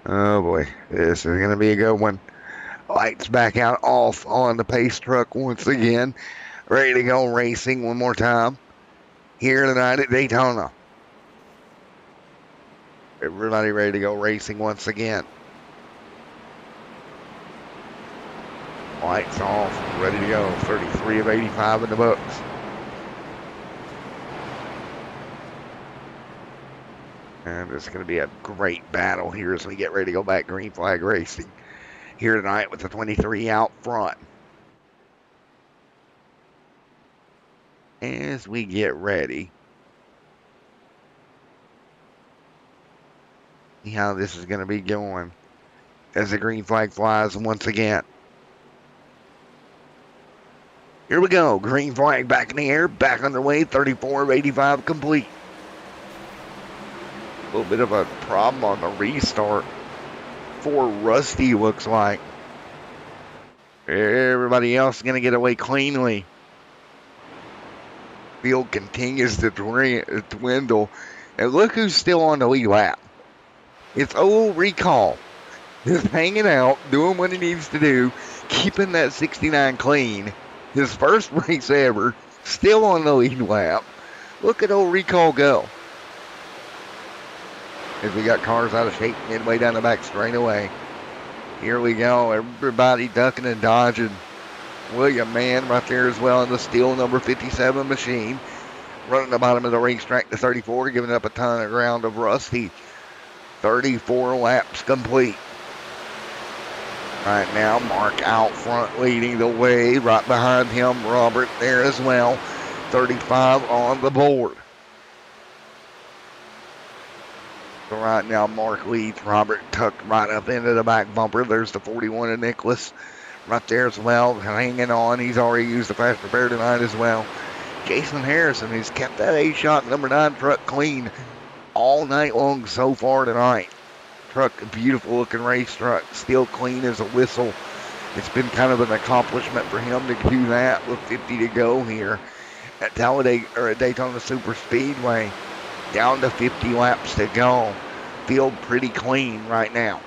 Oh boy, this is going to be a good one. Lights back out off on the pace truck once again. Ready to go racing one more time here tonight at Daytona. Everybody ready to go racing once again. Lights off, ready to go. 33 of 85 in the books. And it's going to be a great battle here as we get ready to go back green flag racing here tonight with the 23 out front. As we get ready, see how this is going to be going as the green flag flies once again. Here we go. Green flag back in the air, back underway. 34 of 85 complete. A little bit of a problem on the restart for Rusty, looks like. Everybody else is going to get away cleanly. Field continues to dwindle. And look who's still on the lead lap. It's old Recall. Just hanging out, doing what he needs to do, keeping that 69 clean. His first race ever, still on the lead lap. Look at old Recall go. As we got cars out of shape midway down the back straightaway. Here we go. Everybody ducking and dodging. William Mann right there as well in the steel number 57 machine. Running the bottom of the racetrack to 34, giving up a ton of ground of Rusty. 34 laps complete. Right now, Mark out front leading the way. Right behind him, Robert there as well. 35 on the board. So right now, Mark leads. Robert tucked right up into the back bumper. There's the 41 of Nicholas right there as well, hanging on. He's already used the fast repair tonight as well. Jason Harrison has kept that A-Shock number 9 truck clean all night long so far tonight. Truck, a beautiful looking race truck, still clean as a whistle. It's been kind of an accomplishment for him to do that with 50 to go here at Daytona Super Speedway. Down to 50 laps to go. Field pretty clean right now.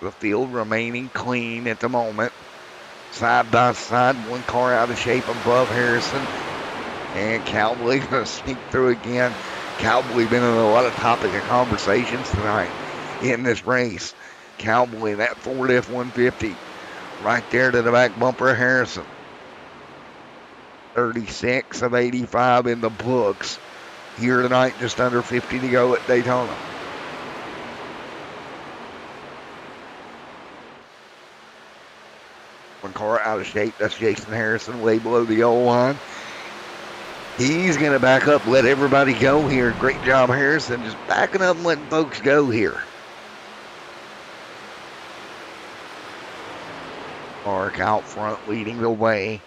The field remaining clean at the moment. Side by side, one car out of shape above Harrison. And Cowboy's going to sneak through again. Cowboy been in a lot of topic of conversations tonight in this race. Cowboy, that Ford F-150, right there to the back bumper of Harrison. 36 of 85 in the books here tonight, just under 50 to go at Daytona. One car out of shape, that's Jason Harrison, way below the yellow line. He's going to back up, let everybody go here. Great job, Harrison, just backing up and letting folks go here. Mark out front leading the way.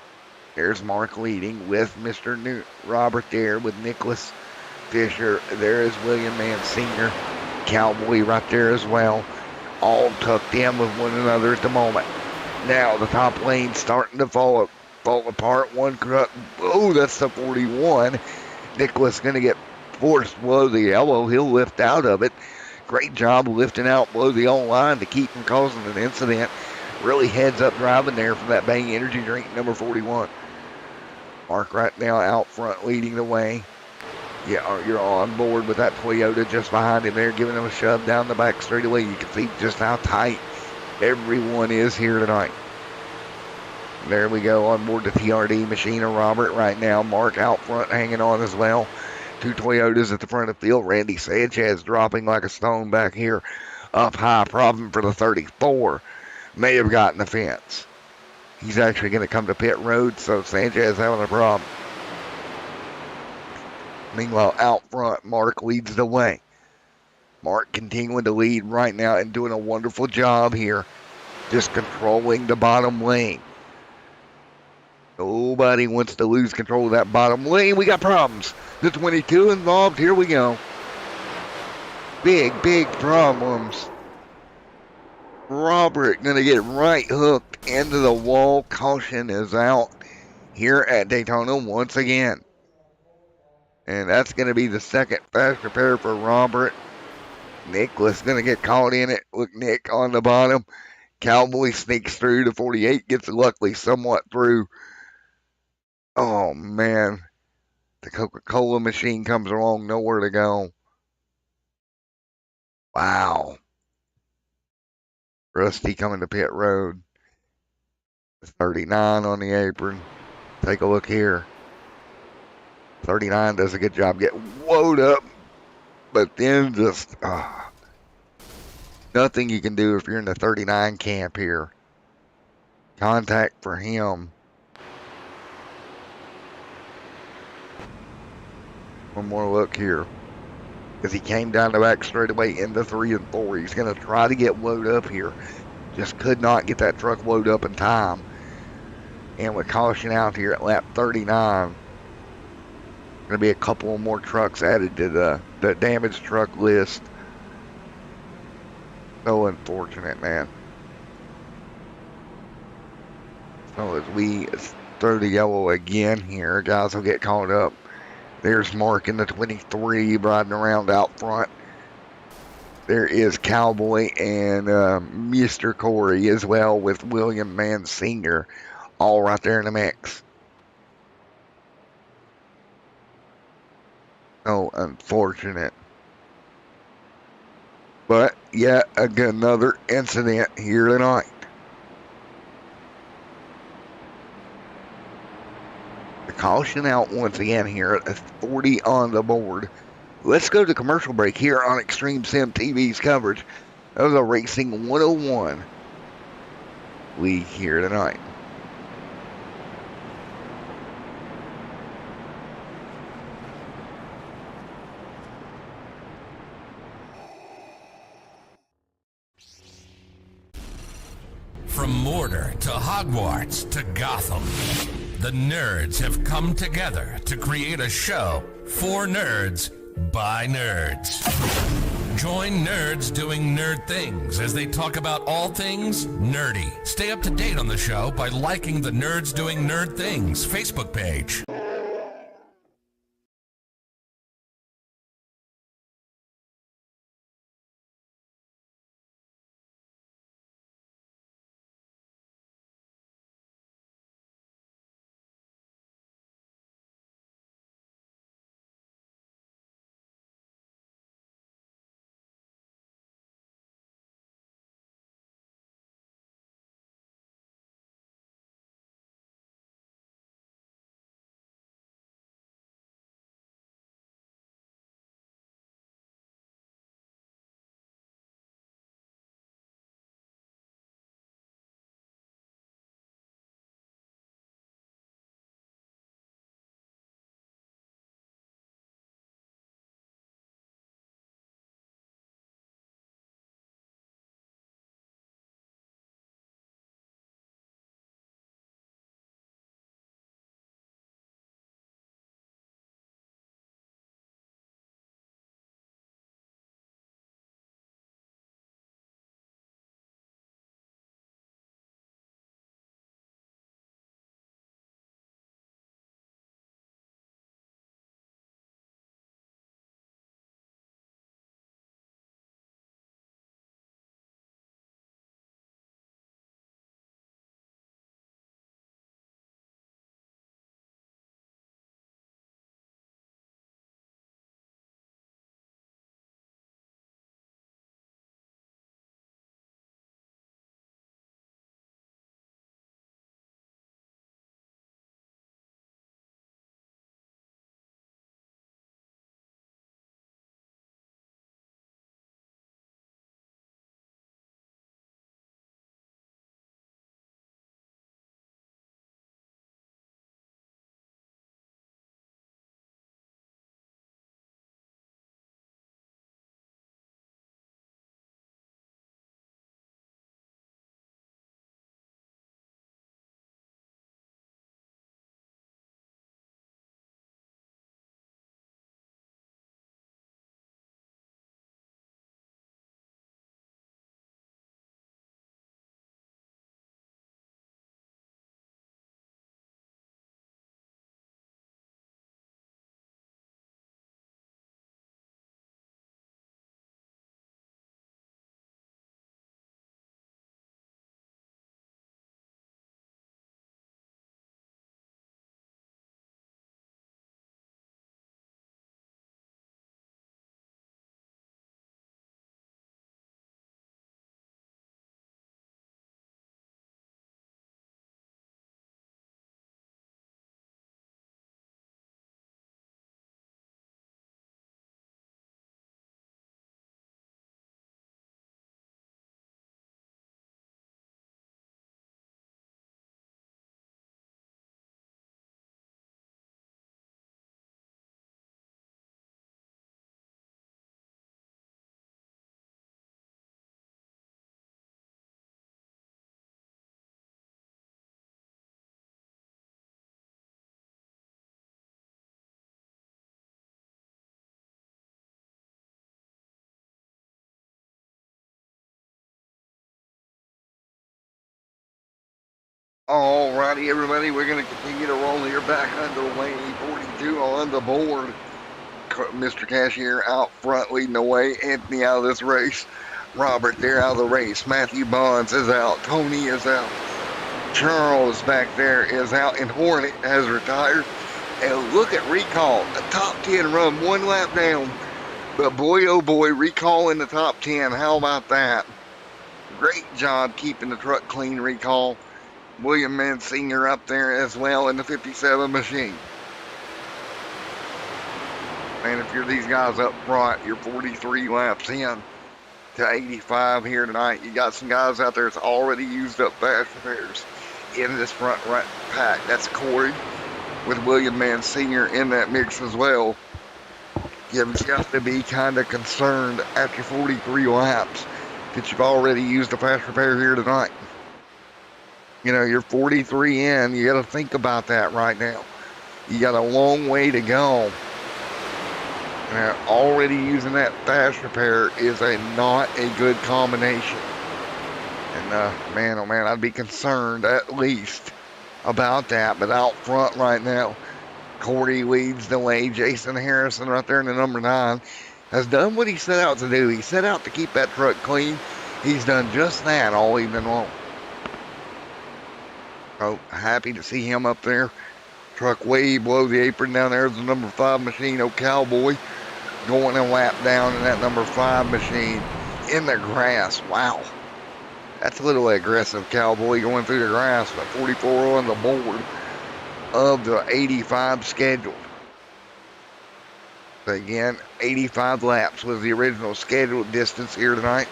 There's Mark leading with Mr. Robert there with Nicholas Fisher. There is William Mansinger. Cowboy right there as well. All tucked in with one another at the moment. Now the top lane starting to fall apart. One truck. Oh, that's the 41. Nicholas going to get forced below the yellow. He'll lift out of it. Great job lifting out below the old line to keep from causing an incident. Really heads up driving there from that Bang Energy drink, number 41. Mark right now out front leading the way. Yeah, you're on board with that Toyota just behind him there, giving him a shove down the back straightaway. You can see just how tight everyone is here tonight. There we go, on board the TRD machine of Robert right now. Mark out front hanging on as well. Two Toyotas at the front of the field. Randy Sanchez dropping like a stone back here up high. Problem for the 34. May have gotten the fence. He's actually going to come to pit road, so Sanchez having a problem. Meanwhile, out front, Mark leads the way. Mark continuing to lead right now and doing a wonderful job here, just controlling the bottom lane. Nobody wants to lose control of that bottom lane. We got problems. The 22 involved. Here we go. Big problems. Robert going to get right hooked into the wall. Caution is out here at Daytona once again. And that's going to be the second fast repair for Robert. Nicholas going to get caught in it. Look, Nick on the bottom. Cowboy sneaks through. The 48 gets luckily somewhat through. Oh, man. The Coca-Cola machine comes along. Nowhere to go. Wow. Rusty coming to pit road. 39 on the apron. Take a look here. 39 does a good job getting woed up, but then just nothing you can do if you're in the 39 camp here. Contact for him. One more look here. Because he came down the back straightaway into 3 and 4. He's going to try to get woed up here. Just could not get that truck woed up in time. And with caution out here at lap 39, going to be a couple more trucks added to the damaged truck list. So unfortunate, man. So as we throw the yellow again here, guys will get caught up. There's Mark in the 23 riding around out front. There is Cowboy and Mr. Corey as well with William Mansinger all right there in the mix. So unfortunate. But yet another incident here tonight. The caution out once again here at 40 on the board. Let's go to commercial break here on Extreme Sim TV's coverage of the Racing 101 League here tonight. From Mortar to Hogwarts to Gotham, the nerds have come together to create a show for nerds by nerds. Join nerds doing nerd things as they talk about all things nerdy. Stay up to date on the show by liking the Nerds Doing Nerd Things Facebook page. Alrighty, everybody, we're going to continue to roll here back underway. 42 on the board. Mr. Cashier out front leading the way. Anthony out of this race. Robert there out of the race. Matthew Bonds is out. Tony is out. Charles back there is out. And Hornet has retired. And look at Recall. A top 10 run, one lap down. But boy, oh boy, Recall in the top 10. How about that? Great job keeping the truck clean, Recall. William Mann Sr. up there as well in the 57 machine. And if you're these guys up front, you're 43 laps in to 85 here tonight. You got some guys out there that's already used up fast repairs in this front right pack. That's Corey with William Mann Sr. in that mix as well. You've got to be kind of concerned after 43 laps that you've already used a fast repair here tonight. You know, you're 43 in. You got to think about that right now. You got a long way to go. And already using that fast repair is not a good combination. And man, oh man, I'd be concerned at least about that. But out front right now, Corey leads the way. Jason Harrison right there in the number 9 has done what he set out to do. He set out to keep that truck clean. He's done just that all evening long. So happy to see him up there. Truck way below the apron down there is the number 5 machine, Cowboy, going a lap down in that number 5 machine in the grass. Wow. That's a little aggressive, Cowboy, going through the grass, but 44 on the board of the 85 scheduled. So again, 85 laps was the original scheduled distance here tonight.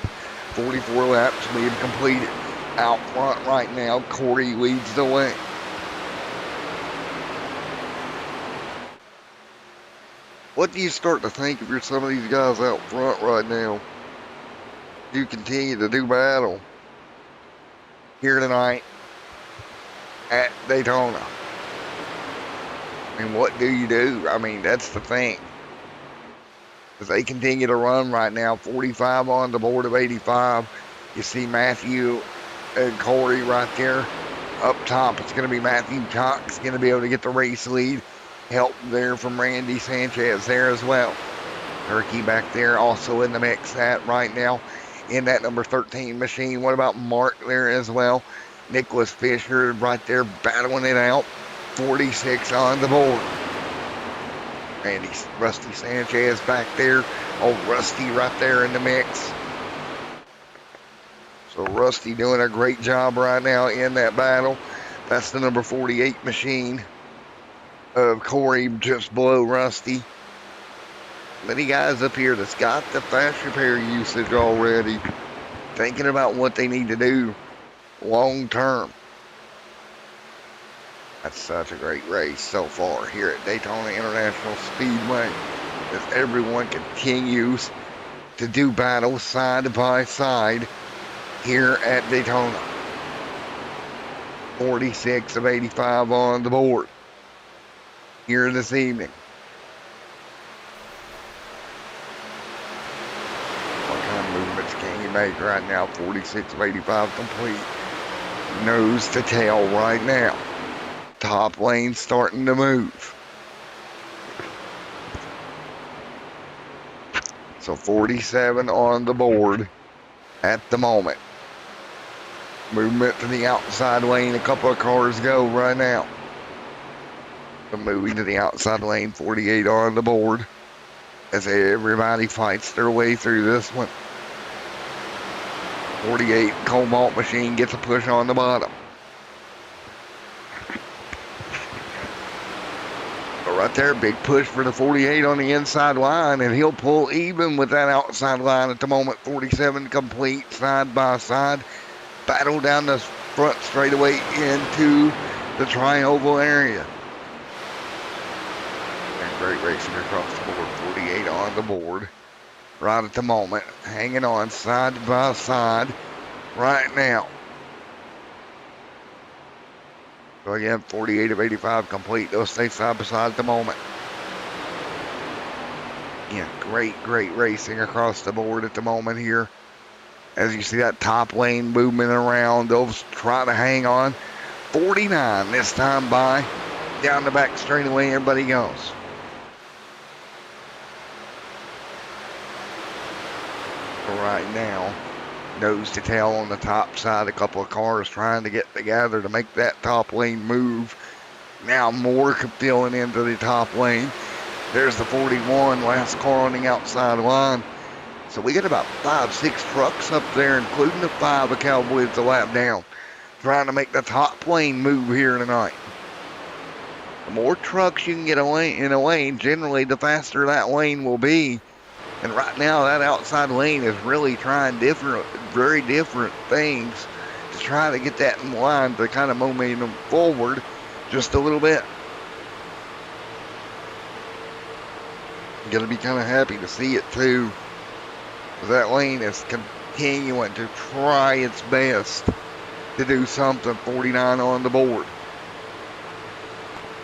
44 laps being completed. Out front right now, Corey leads the way. What do you start to think if you're some of these guys out front right now? You continue to do battle here tonight at Daytona. I mean, what do you do? I mean, that's the thing. As they continue to run right now, 45 on the board of 85. You see Matthew and Corey right there up top. It's going to be Matthew Cox going to be able to get the race lead. Help there from Randy Sanchez there as well. Turkey back there also in the mix at right now in that number 13 machine. What about Mark there as well? Nicholas Fisher right there battling it out. 46 on the board. Randy Rusty Sanchez back there. Old Rusty right there in the mix. So Rusty doing a great job right now in that battle. That's the number 48 machine of Corey just below Rusty. Many guys up here that's got the fast repair usage already, thinking about what they need to do long term. That's such a great race so far here at Daytona International Speedway, as everyone continues to do battle side by side here at Daytona. 46 of 85 on the board here this evening. What kind of movements can you make right now? 46 of 85 complete. Nose to tail right now. Top lane starting to move. So 47 on the board at the moment. Movement to the outside lane. A couple of cars go right now. So moving to the outside lane. 48 on the board as everybody fights their way through this one. 48 Cobalt machine gets a push on the bottom. Right there, big push for the 48 on the inside line, and he'll pull even with that outside line at the moment. 47 complete, side by side. Battle down the front straightaway into the tri-oval area. And great racing across the board. 48 on the board right at the moment. Hanging on side by side right now. So again, 48 of 85 complete. They'll stay side by side at the moment. Yeah, great racing across the board at the moment here. As you see that top lane moving around, they'll try to hang on. 49 this time by. Down the back straightaway, everybody goes. Right now, nose to tail on the top side. A couple of cars trying to get together to make that top lane move. Now more filling into the top lane. There's the 41, last car on the outside line. So we got about 5-6 trucks up there, including the 5 of Cowboys a lap down, trying to make the top lane move here tonight. The more trucks you can get in a lane, generally the faster that lane will be. And right now, that outside lane is really trying very different things to try to get that in line to kind of momentum forward just a little bit. I'm going to be kind of happy to see it too. That lane is continuing to try its best to do something. 49 on the board.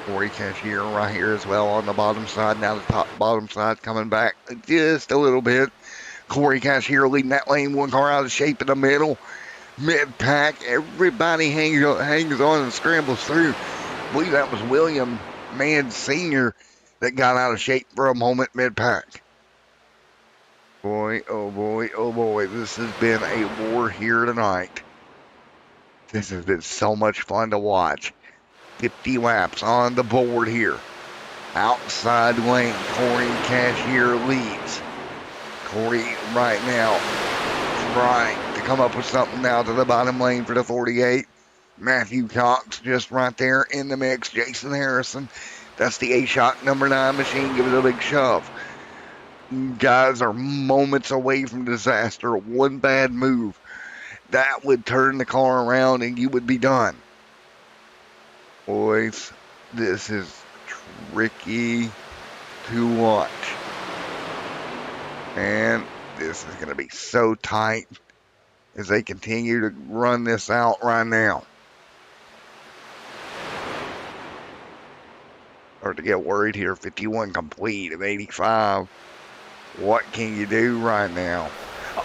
Corey Cashier right here as well on the bottom side. Now the bottom side coming back just a little bit. Corey Cashier leading that lane. One car out of shape in the middle. Mid-pack. Everybody hangs on and scrambles through. I believe that was William Mann Sr. that got out of shape for a moment mid-pack. Boy, oh boy, oh boy. This has been a war here tonight. This has been so much fun to watch. 50 laps on the board here. Outside lane, Corey Cashier leads. Corey right now trying to come up with something now to the bottom lane for the 48. Matthew Cox just right there in the mix. Jason Harrison, that's the A-Shock number 9 machine. Give it a big shove. Guys are moments away from disaster. One bad move, that would turn the car around and you would be done. Boys, this is tricky to watch. And this is going to be so tight as they continue to run this out right now. Start to get worried here. 51 complete of 85. What can you do right now?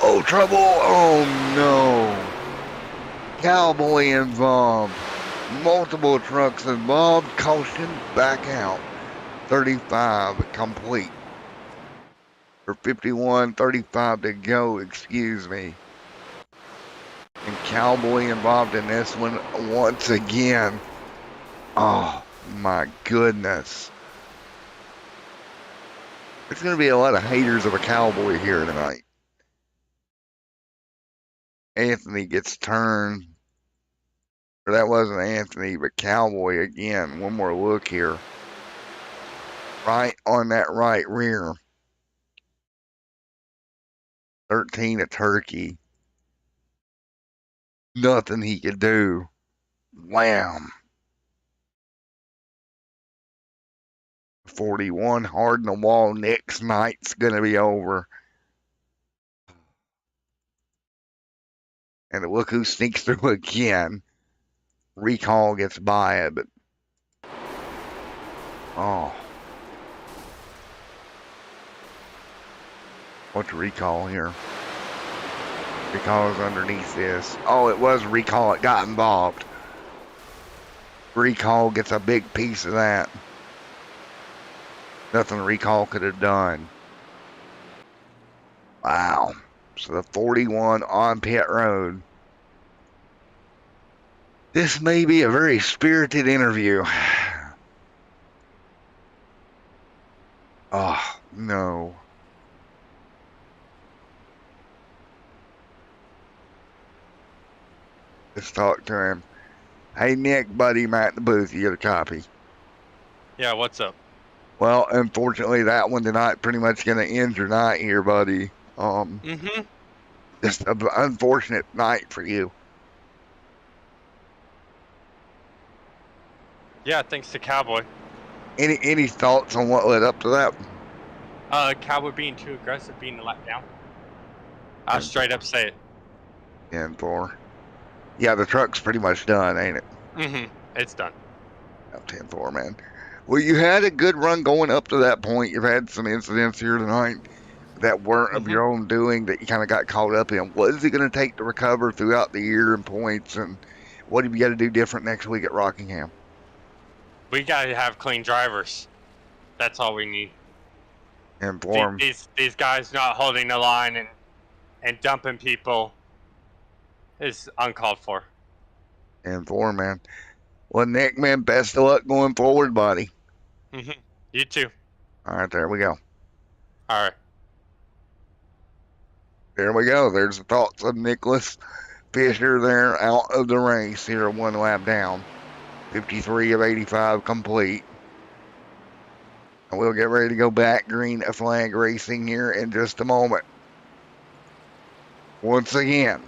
Oh, trouble! Oh, no. Cowboy involved. Multiple trucks involved. Caution, back out. 35 complete. Or 51, 35 to go, excuse me. And Cowboy involved in this one once again. Oh, my goodness. There's going to be a lot of haters of a Cowboy here tonight. Anthony gets turned. Or that wasn't Anthony, but Cowboy again. One more look here. Right on that right rear. 13 a turkey. Nothing he could do. Wham. 41 hard in the wall. Next night's going to be over. And look who sneaks through again. Recall gets by it, but oh. What's recall here? Recall is underneath this. Oh, it was recall. It got involved. Recall gets a big piece of that. Nothing recall could have done. Wow. So the 41 on pit road. This may be a very spirited interview. Oh, no. Let's talk to him. Hey, Nick, buddy, Matt in the booth. You get a copy. Yeah, what's up? Well, unfortunately, that one tonight pretty much going to end your night here, buddy. Just an unfortunate night for you. Yeah, thanks to Cowboy. Any thoughts on what led up to that? Cowboy being too aggressive, being let down. I'll straight up say it. 10-4. Yeah, the truck's pretty much done, ain't it? It's done. 10-4, man. Well, you had a good run going up to that point. You've had some incidents here tonight that weren't of your own doing that you kind of got caught up in. What is it going to take to recover throughout the year in points, and what have you got to do different next week at Rockingham? We got to have clean drivers. That's all we need. Inform. These guys not holding the line and dumping people is uncalled for. Inform, man. Well, Nick, man, best of luck going forward, buddy. You too. All right, there we go. All right. There we go. There's the thoughts of Nicholas Fisher there out of the race here, one lap down. 53 of 85 complete. And we'll get ready to go back green flag racing here in just a moment. Once again,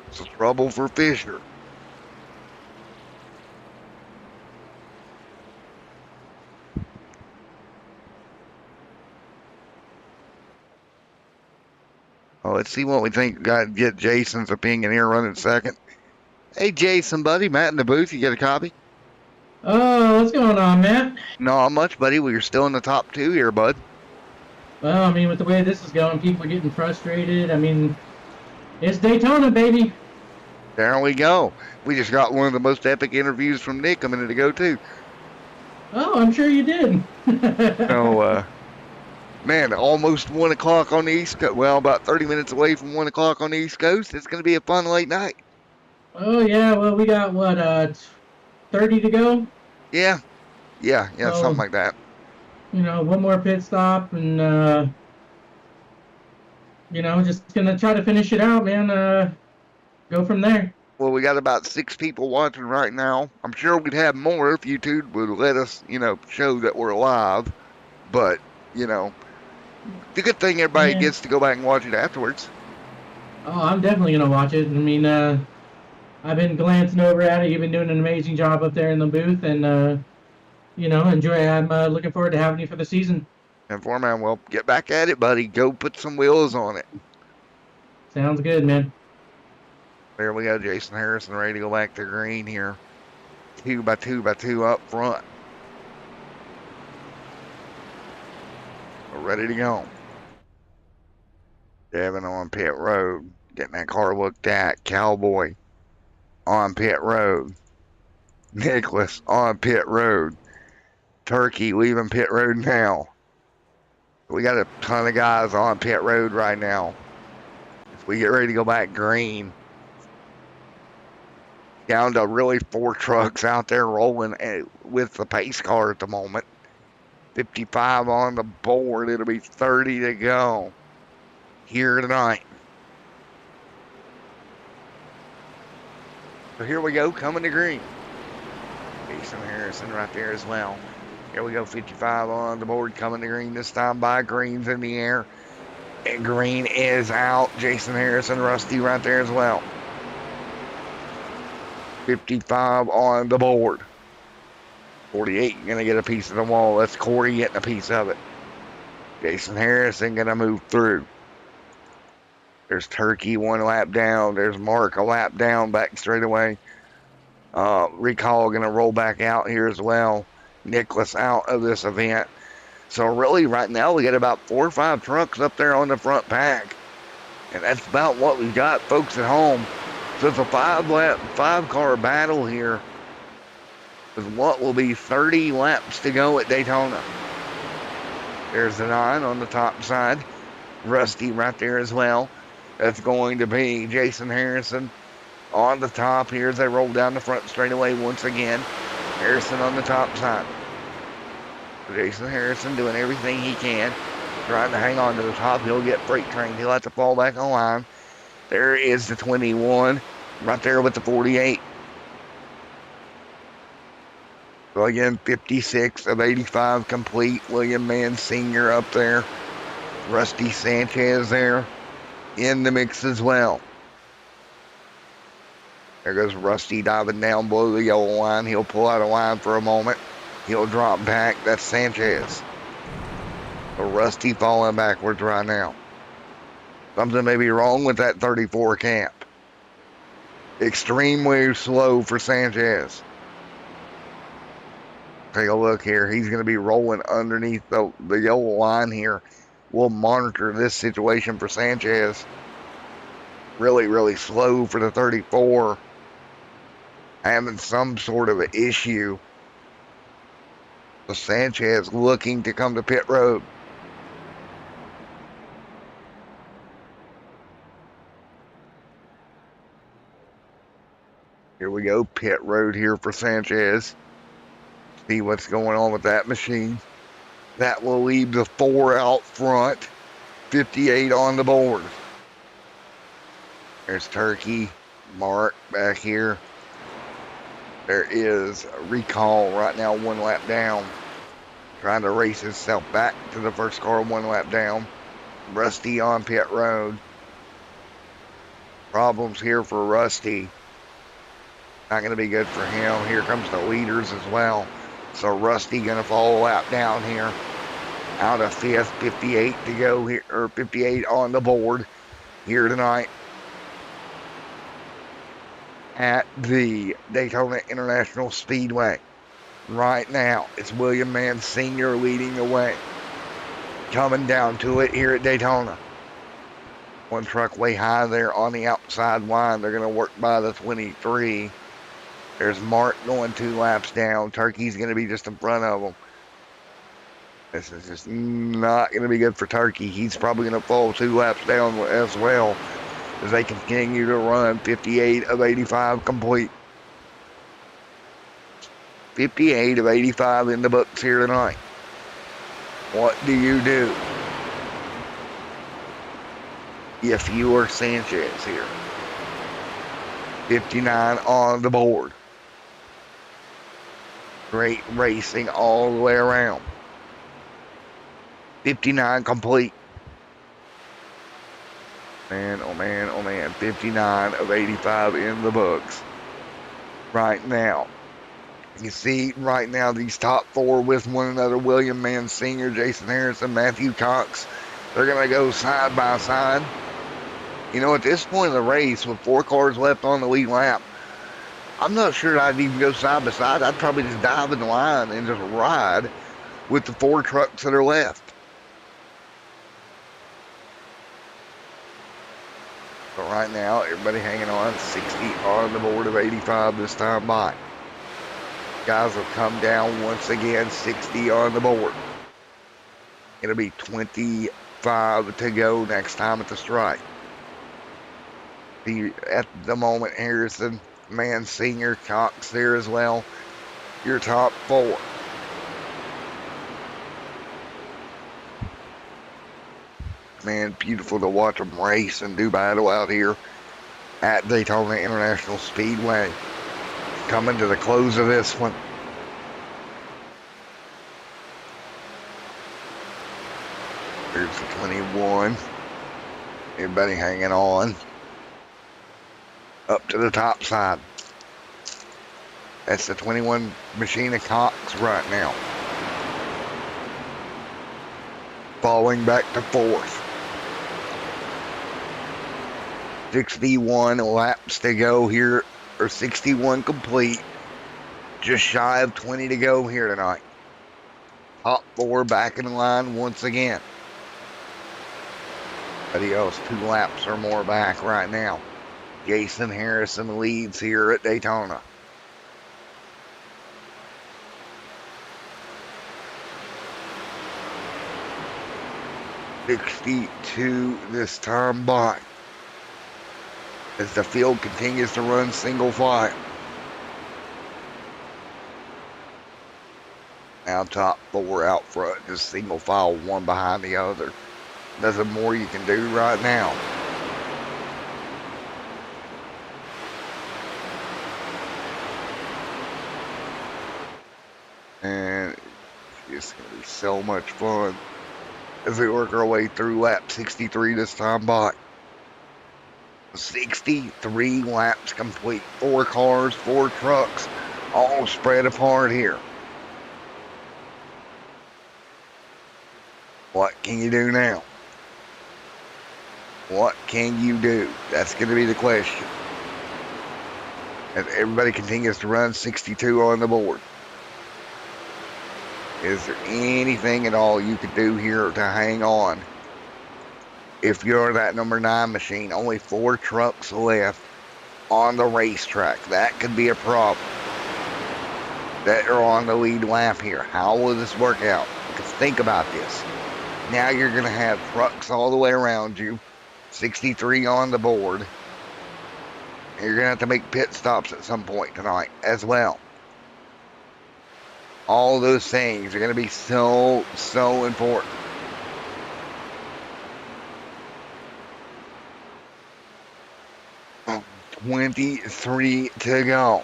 it's trouble for Fisher. Well, let's see what we think. Got to get Jason's opinion here running second. Hey, Jason, buddy, Matt in the booth. You got a copy? Oh, what's going on, Matt? Not much, buddy. We're still in the top 2 here, bud. Well, I mean, with the way this is going, people are getting frustrated. I mean, it's Daytona, baby. There we go. We just got one of the most epic interviews from Nick a minute ago, too. Oh, I'm sure you did. So, man, almost 1 o'clock on the East Coast. Well, about 30 minutes away from 1 o'clock on the East Coast. It's going to be a fun late night. Oh yeah, well we got what 30 to go. Yeah, So something like that. one more pit stop and just gonna try to finish it out, man. Go from there. Well, we got about 6 people watching right now. I'm sure we'd have more if YouTube would let us, show that we're live. But, the good thing everybody Yeah. gets to go back and watch it afterwards. Oh, I'm definitely gonna watch it. I mean, I've been glancing over at it. You've been doing an amazing job up there in the booth, and enjoy. I'm looking forward to having you for the season. And Foreman, well, get back at it, buddy. Go put some wheels on it. Sounds good, man. There we go, Jason Harrison ready to go back to green here. 2 by 2 by 2 up front. We're ready to go. Devin on pit road. Getting that car looked at. Cowboy on pit road. Nicholas on pit road. Turkey leaving pit road now. We got a ton of guys on pit road right now. If we get ready to go back green, down to really 4 trucks out there rolling with the pace car at the moment. 55 on the board. It'll be 30 to go here tonight. So here we go, coming to green. Jason Harrison right there as well. Here we go, 55 on the board, coming to green this time by Green's in the air. And Green is out. Jason Harrison, Rusty right there as well. 55 on the board. 48 going to get a piece of the wall. That's Corey getting a piece of it. Jason Harrison going to move through. There's Turkey 1 lap down. There's Mark a lap down back straight away. Recall going to roll back out here as well. Nicholas out of this event. So really right now we got about 4 or 5 trucks up there on the front pack. And that's about what we've got, folks at home. So it's a 5-car battle here with what will be 30 laps to go at Daytona. There's the 9 on the top side. Rusty right there as well. That's going to be Jason Harrison on the top here as they roll down the front straightaway once again. Harrison on the top side. Jason Harrison doing everything he can, trying to hang on to the top. He'll get freight trained. He'll have to fall back on line. There is the 21 right there with the 48. So again, 56 of 85 complete. William Mann Sr. up there. Rusty Sanchez there in the mix as well. There goes Rusty diving down below the yellow line. He'll pull out of line for a moment. He'll drop back. That's Sanchez. So Rusty falling backwards right now. Something may be wrong with that 34 camp. Extremely slow for Sanchez. Take a look here. He's going to be rolling underneath the yellow line here. We'll monitor this situation for Sanchez. Really, really slow for the 34. Having some sort of an issue. So Sanchez looking to come to pit road. Here we go, pit road here for Sanchez. See what's going on with that machine. That will leave the 4 out front. 58 on the board. There's Turkey, Mark back here. There is a recall right now, 1 lap down. Trying to race himself back to the first car, 1 lap down. Rusty on pit road. Problems here for Rusty. Not going to be good for him. Here comes the leaders as well. So Rusty going to fall a lap down here. Out of 5th, 58 to go here, or 58 on the board here tonight. at the Daytona International Speedway. Right now, it's William Mann Sr. leading the way. Coming down to it here at Daytona. One truck way high there on the outside line. They're going to work by the 23. There's Mark going 2 laps down. Turkey's going to be just in front of him. This is just not going to be good for Turkey. He's probably going to fall 2 laps down as well as they continue to run 58 of 85 complete. 58 of 85 in the books here tonight. What do you do if you are Sanchez here? 59 on the board. Great racing all the way around. 59 complete. Man, oh man, oh man. 59 of 85 in the books. Right now. You see right now these top 4 with one another. William Mann Sr., Jason Harrison, Matthew Cox. They're going to go side by side. You know, at this point in the race, with 4 cars left on the lead lap, I'm not sure I'd even go side by side. I'd probably just dive in the line and just ride with the 4 trucks that are left. But right now, everybody hanging on. 60 on the board of 85 this time by. Guys will come down once again. 60 on the board. It'll be 25 to go next time at the strike. At the moment, Harrison, Mann Sr., Cox there as well. Your top 4. Man, beautiful to watch them race and do battle out here at Daytona International Speedway. Coming to the close of this one. Here's the 21. Everybody hanging on. Up to the top side. That's the 21 machine of Cox right now. Falling back to 4th. 61 laps to go here, or 61 complete. Just shy of 20 to go here tonight. Top 4 back in line once again. Everybody else 2 laps or more back right now. Jason Harrison leads here at Daytona. .62 this time by. As the field continues to run single file. Now top 4 out front, just single file, one behind the other. Nothing more you can do right now. And it's going to be so much fun as we work our way through lap 63 this time by. 63 laps complete. 4 cars, 4 trucks, all spread apart here. What can you do now? What can you do? That's going to be the question. As everybody continues to run, 62 on the board. Is there anything at all you could do here to hang on? If you're that number 9 machine, only 4 trucks left on the racetrack. That could be a problem. That are on the lead lap here. How will this work out? Because think about this. Now you're going to have trucks all the way around you. 63 on the board. And you're going to have to make pit stops at some point tonight as well. All those things are going to be so important. Oh, 23 to go.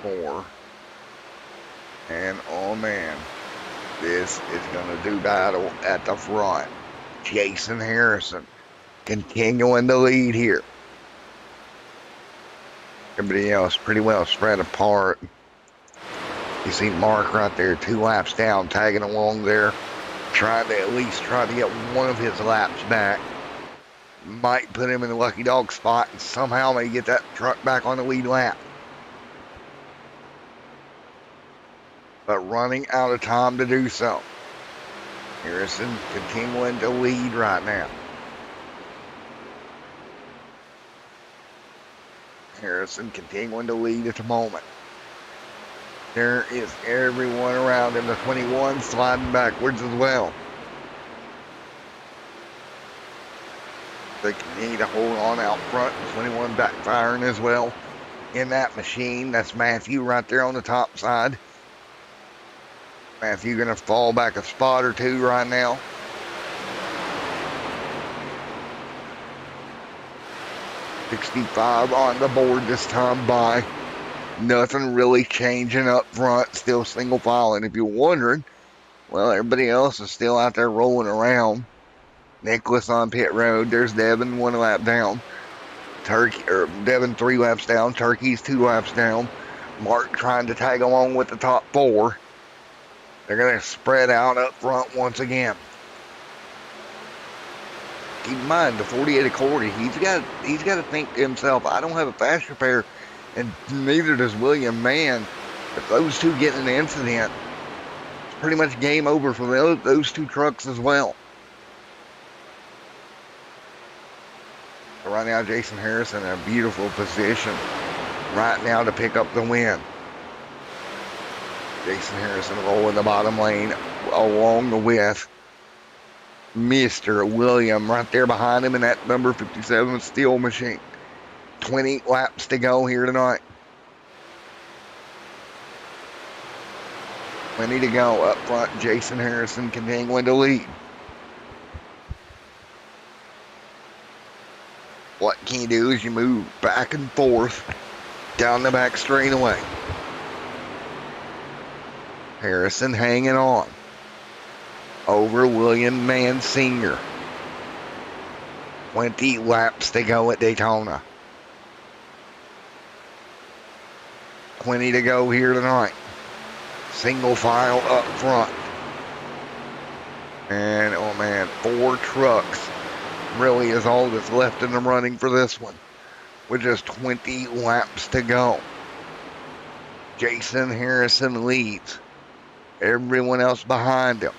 Four. And oh man, this is going to do battle at the front. Jason Harrison continuing the lead here. Everybody else pretty well spread apart. You see Mark right there, 2 laps down, tagging along there. trying to at least try to get one of his laps back. Might put him in the lucky dog spot and somehow may get that truck back on the lead lap. But running out of time to do so. Harrison continuing to lead right now. Harrison continuing to lead at the moment. There is everyone around him. The 21 sliding backwards as well. They continue to hold on out front. 21 backfiring as well in that machine. That's Matthew right there on the top side. Matthew going to fall back a spot or two right now. $65 on the board this time by. Nothing really changing up front. Still single file. And if you're wondering, well, everybody else is still out there rolling around. Nicholas on pit road. There's Devin 1 lap down. Devin 3 laps down. Turkey's 2 laps down. Mark trying to tag along with the top 4. They're going to spread out up front once again. Keep in mind, the 48 Accordi, he's got to think to himself, I don't have a fast repair, and neither does William Mann. If those two get in an incident, it's pretty much game over for those two trucks as well. So right now, Jason Harrison in a beautiful position right now to pick up the win. Jason Harrison rolling the bottom lane along with Mr. William right there behind him in that number 57 steel machine. 20 laps to go here tonight. 20 to go up front. Jason Harrison continuing to lead. What can you do is you move back and forth down the back straightaway. Harrison hanging on over William Mann Sr. 20 laps to go at Daytona. 20 to go here tonight. Single file up front. And, oh man, 4 trucks really is all that's left in the running for this one. With just 20 laps to go. Jason Harrison leads. Everyone else behind him.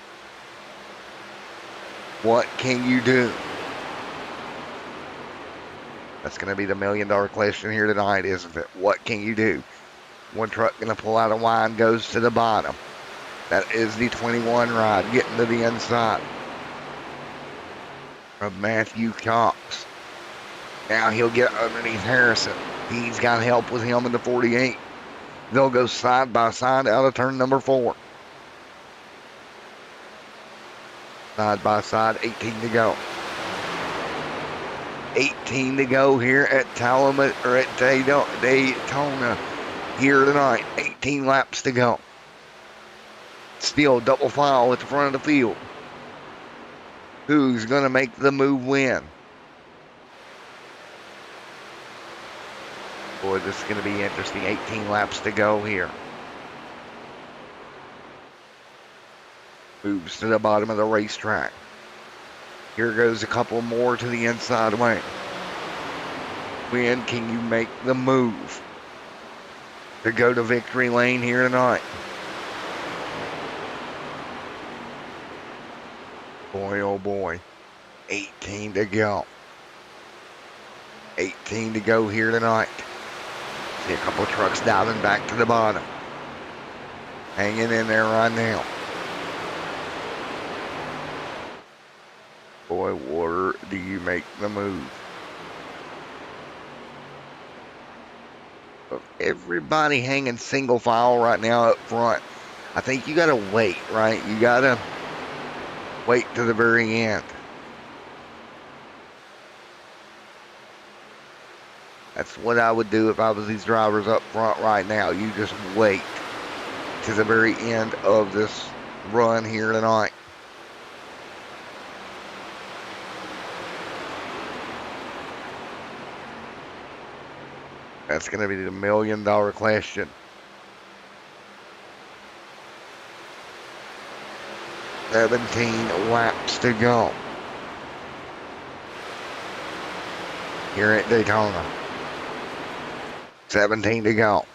What can you do? That's going to be the $1 million question here tonight, isn't it? What can you do? One truck going to pull out a line, goes to the bottom. That is the 21 ride, getting to the inside of Matthew Cox. Now he'll get underneath Harrison. He's got help with him in the 48. They'll go side by side out of turn number 4. Side by side, 18 to go. 18 to go here at Daytona here tonight. 18 laps to go. Still double file at the front of the field. Who's going to make the move win? Boy, this is going to be interesting. 18 laps to go here. Moves to the bottom of the racetrack. Here goes a couple more to the inside lane. When can you make the move to go to victory lane here tonight? Boy, oh boy. 18 to go. 18 to go here tonight. See a couple of trucks diving back to the bottom. Hanging in there right now. Boy, where do you make the move? Everybody hanging single file right now up front. I think you got to wait, right? You got to wait to the very end. That's what I would do if I was these drivers up front right now. You just wait to the very end of this run here tonight. That's going to be the $1 million question. 17 laps to go here at Daytona. 17 to go.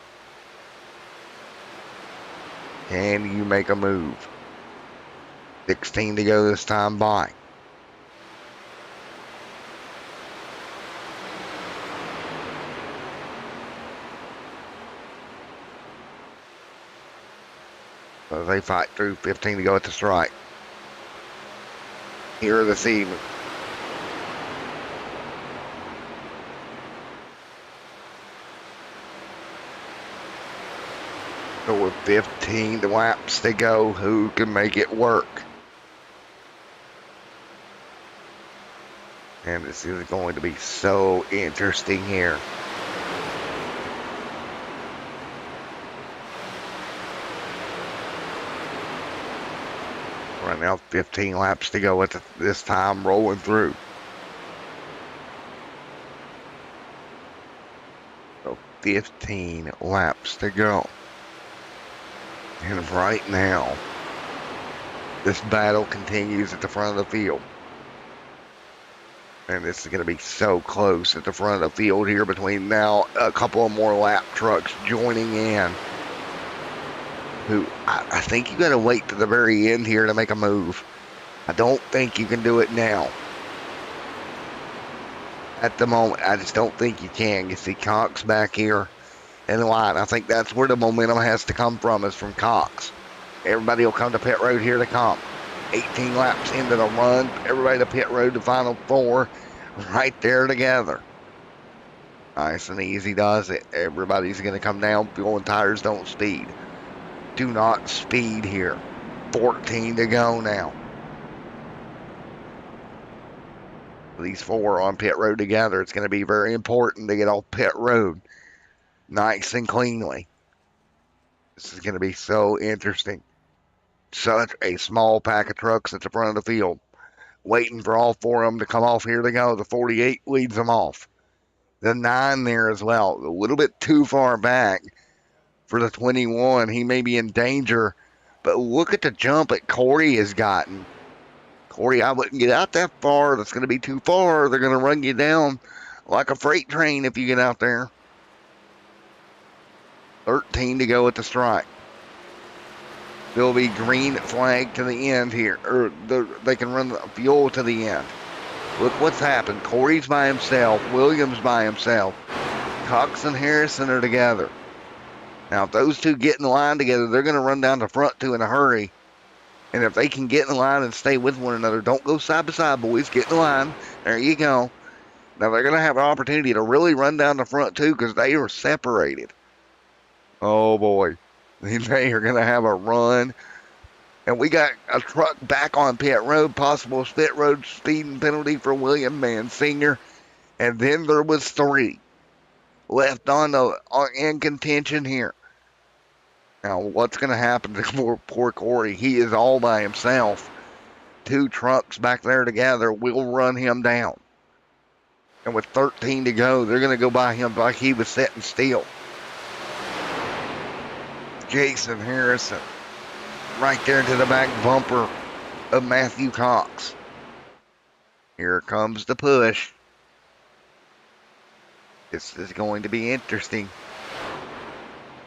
Can you make a move? 16 to go this time by. So they fight through. 15 to go at the strike. Here this evening. So with 15 laps to go, who can make it work? And this is going to be so interesting here. Right now, 15 laps to go at this time, rolling through. So 15 laps to go. And right now, this battle continues at the front of the field. And this is going to be so close at the front of the field here between now a couple of more lap trucks joining in. Who I think you got to wait to the very end here to make a move. I don't think you can do it now. At the moment, I just don't think you can. You see Cox back here in the line. I think that's where the momentum has to come from, is from Cox. Everybody will come to pit road here to come. 18 laps into the run. Everybody to pit road, the final four right there together. Nice and easy does it. Everybody's going to come down. Fuel and tires don't speed. Do not speed here. 14 to go now. These four on pit road together. It's going to be very important to get off pit road nice and cleanly. This is going to be so interesting. Such a small pack of trucks at the front of the field, waiting for all four of them to come off. Here they go. The 48 leads them off. The 9 there as well. A little bit too far back for the 21. He may be in danger, but look at the jump that Corey has gotten. Corey, I wouldn't get out that far. That's going to be too far. They're going to run you down like a freight train if you get out there. 13 to go at the strike. There'll be green flag to the end here, or they can run the fuel to the end. Look what's happened. Corey's by himself. Williams by himself. Cox and Harrison are together. Now, if those two get in line together, they're going to run down the front two in a hurry. And if they can get in line and stay with one another, don't go side by side, boys. Get in line. There you go. Now, they're going to have an opportunity to really run down the front two because they are separated. Oh, boy. They are going to have a run. And we got a truck back on pit road, possible pit road speeding penalty for William Mann Sr. And then there was 3 left in contention here. Now, what's going to happen to poor Corey? He is all by himself. 2 trucks back there together will run him down. And with 13 to go, they're going to go by him like he was sitting still. Jason Harrison right there to the back bumper of Matthew Cox. Here comes the push. This is going to be interesting.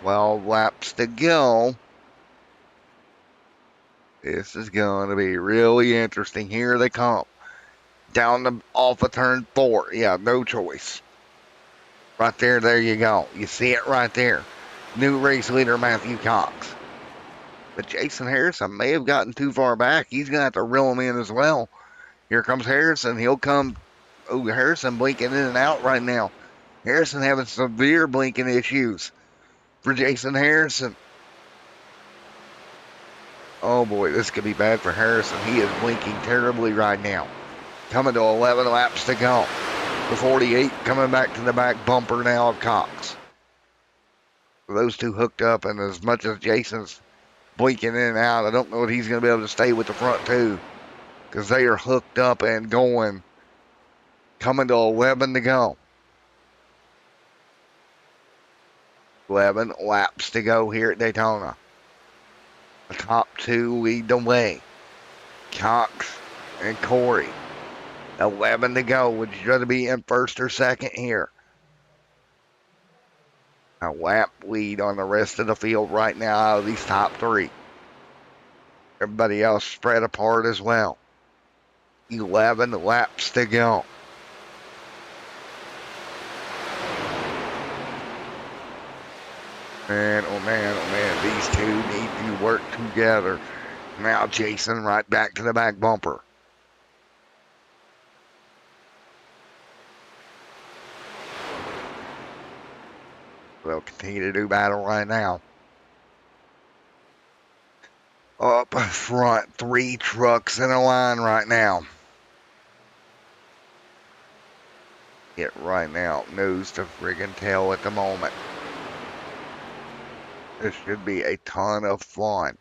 12 laps to go. This is going to be really interesting. Here they come. Off of turn 4. Yeah, no choice. Right there you go. You see it right there. New race leader Matthew Cox. But Jason Harrison may have gotten too far back. He's going to have to reel him in as well. Here comes Harrison. He'll come. Oh, Harrison blinking in and out right now. Harrison having severe blinking issues for Jason Harrison. Oh, boy, this could be bad for Harrison. He is blinking terribly right now. Coming to 11 laps to go. The 48 coming back to the back bumper now of Cox. Those two hooked up, and as much as Jason's blinking in and out, I don't know if he's going to be able to stay with the front two because they are hooked up and going. Coming to 11 to go. 11 laps to go here at Daytona. The top 2 lead the way. Cox and Corey. 11 to go. Would you rather be in first or second here? A lap lead on the rest of the field right now out of these top three. Everybody else spread apart as well. 11 laps to go. Man, oh man, these two need to work together. Now Jason right back to the back bumper. They'll continue to do battle right now. Up front, 3 trucks in a line right now. It right now, nose to friggin' tail at the moment. This should be a ton of fun.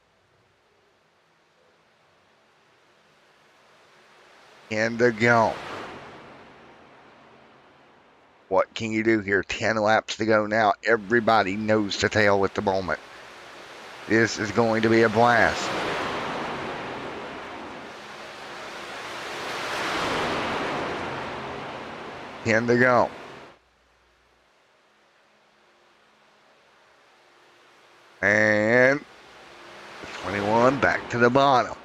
In to go. What can you do here? 10 laps to go now. Everybody nose to tail at the moment. This is going to be a blast. In to go. And 21 back to the bottom.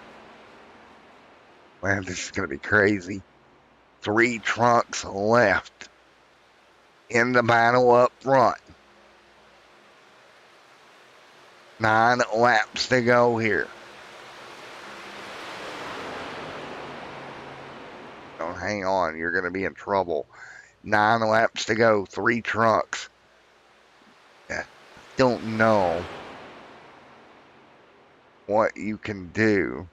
Man, this is going to be crazy. 3 trunks left in the battle up front. 9 laps to go here. Don't hang on, you're going to be in trouble. 9 laps to go, 3 trunks. Don't know what you can do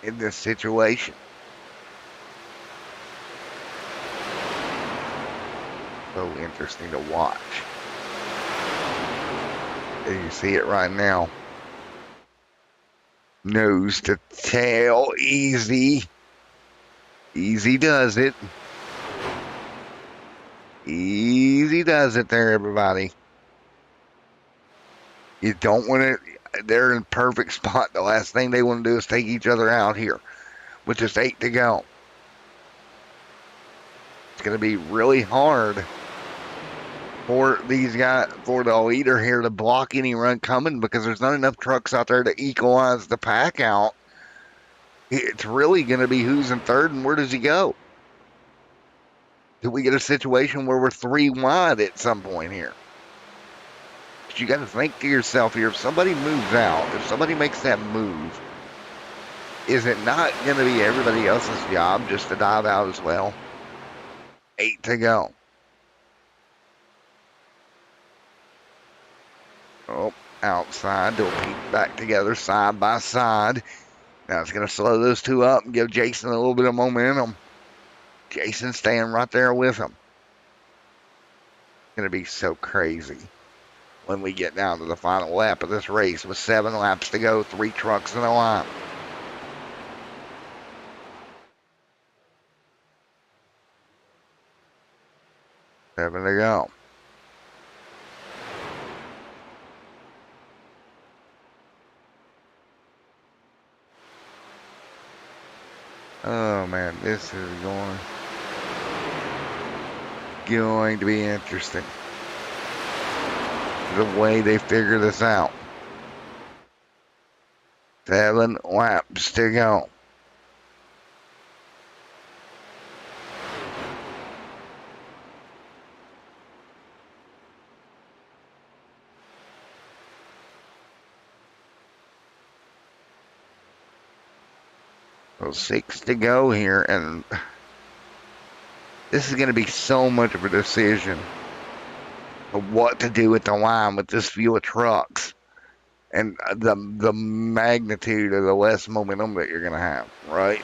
in this situation. So interesting to watch. You see it right now. Nose to tail, easy. Easy does it. Easy does it there, everybody. You don't want to, they're in a perfect spot. The last thing they want to do is take each other out here with just 8 to go. It's going to be really hard for these guys, for the leader here to block any run coming because there's not enough trucks out there to equalize the pack out. It's really going to be who's in third and where does he go? Do we get a situation where we're 3 wide at some point here? But you got to think to yourself here, if somebody moves out, if somebody makes that move, is it not going to be everybody else's job just to dive out as well? 8 to go. Oh, outside. They'll be back together side by side. Now it's going to slow those two up and give Jason a little bit of momentum. Jason staying right there with him. Going to be so crazy when we get down to the final lap of this race with 7 laps to go, 3 trucks in a line. Seven to go. Oh man, this is going to be interesting. The way they figure this out. 7 laps to go. So 6 to go here, and this is going to be so much of a decision of what to do at the line with this view of trucks and the magnitude of the less momentum that you're going to have, right?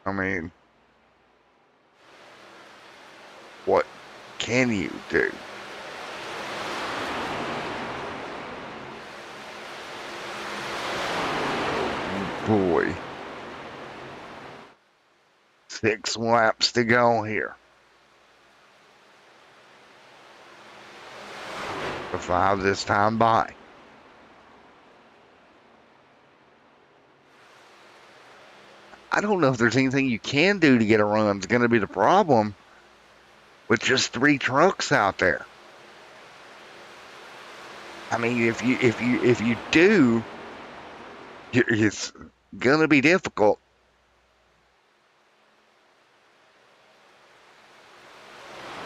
I mean, what can you do? Boy. 6 laps to go here. The 5 this time by. I don't know if there's anything you can do to get a run. It's going to be the problem with just 3 trucks out there. I mean, if you do, it's going to be difficult.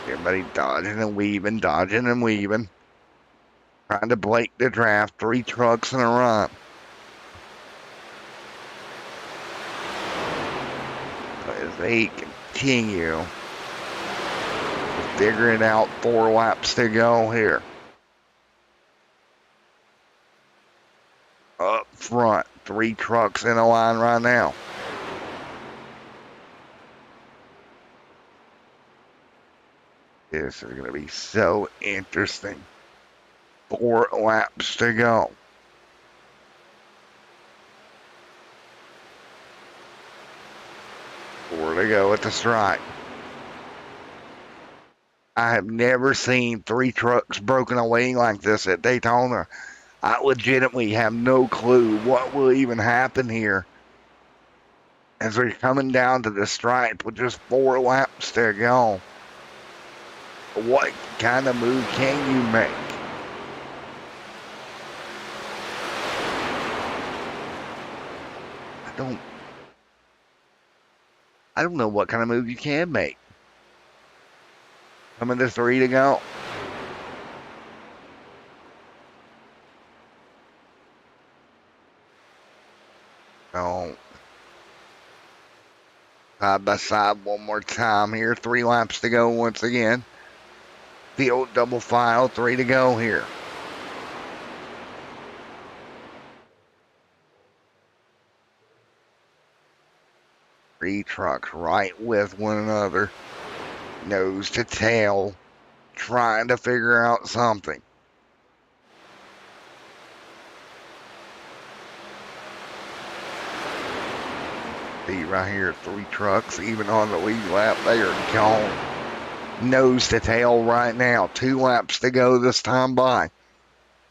Everybody dodging and weaving, trying to break the draft. 3 trucks in a run. As they continue figuring out 4 laps to go here. Up front, 3 trucks in a line right now. This is going to be so interesting. 4 laps to go. 4 to go at the stripe. I have never seen 3 trucks broken away like this at Daytona. I legitimately have no clue what will even happen here as we're coming down to the stripe with just 4 laps to go. What kind of move can you make? I don't know what kind of move you can make. Coming to 3 to go. Oh. Side by side one more time here. 3 laps to go once again. Field double file, 3 to go here. Three trucks right with one another. Nose to tail. Trying to figure out something. See right here, 3 trucks, even on the lead lap, they are gone. Nose to tail right now. 2 laps to go this time by.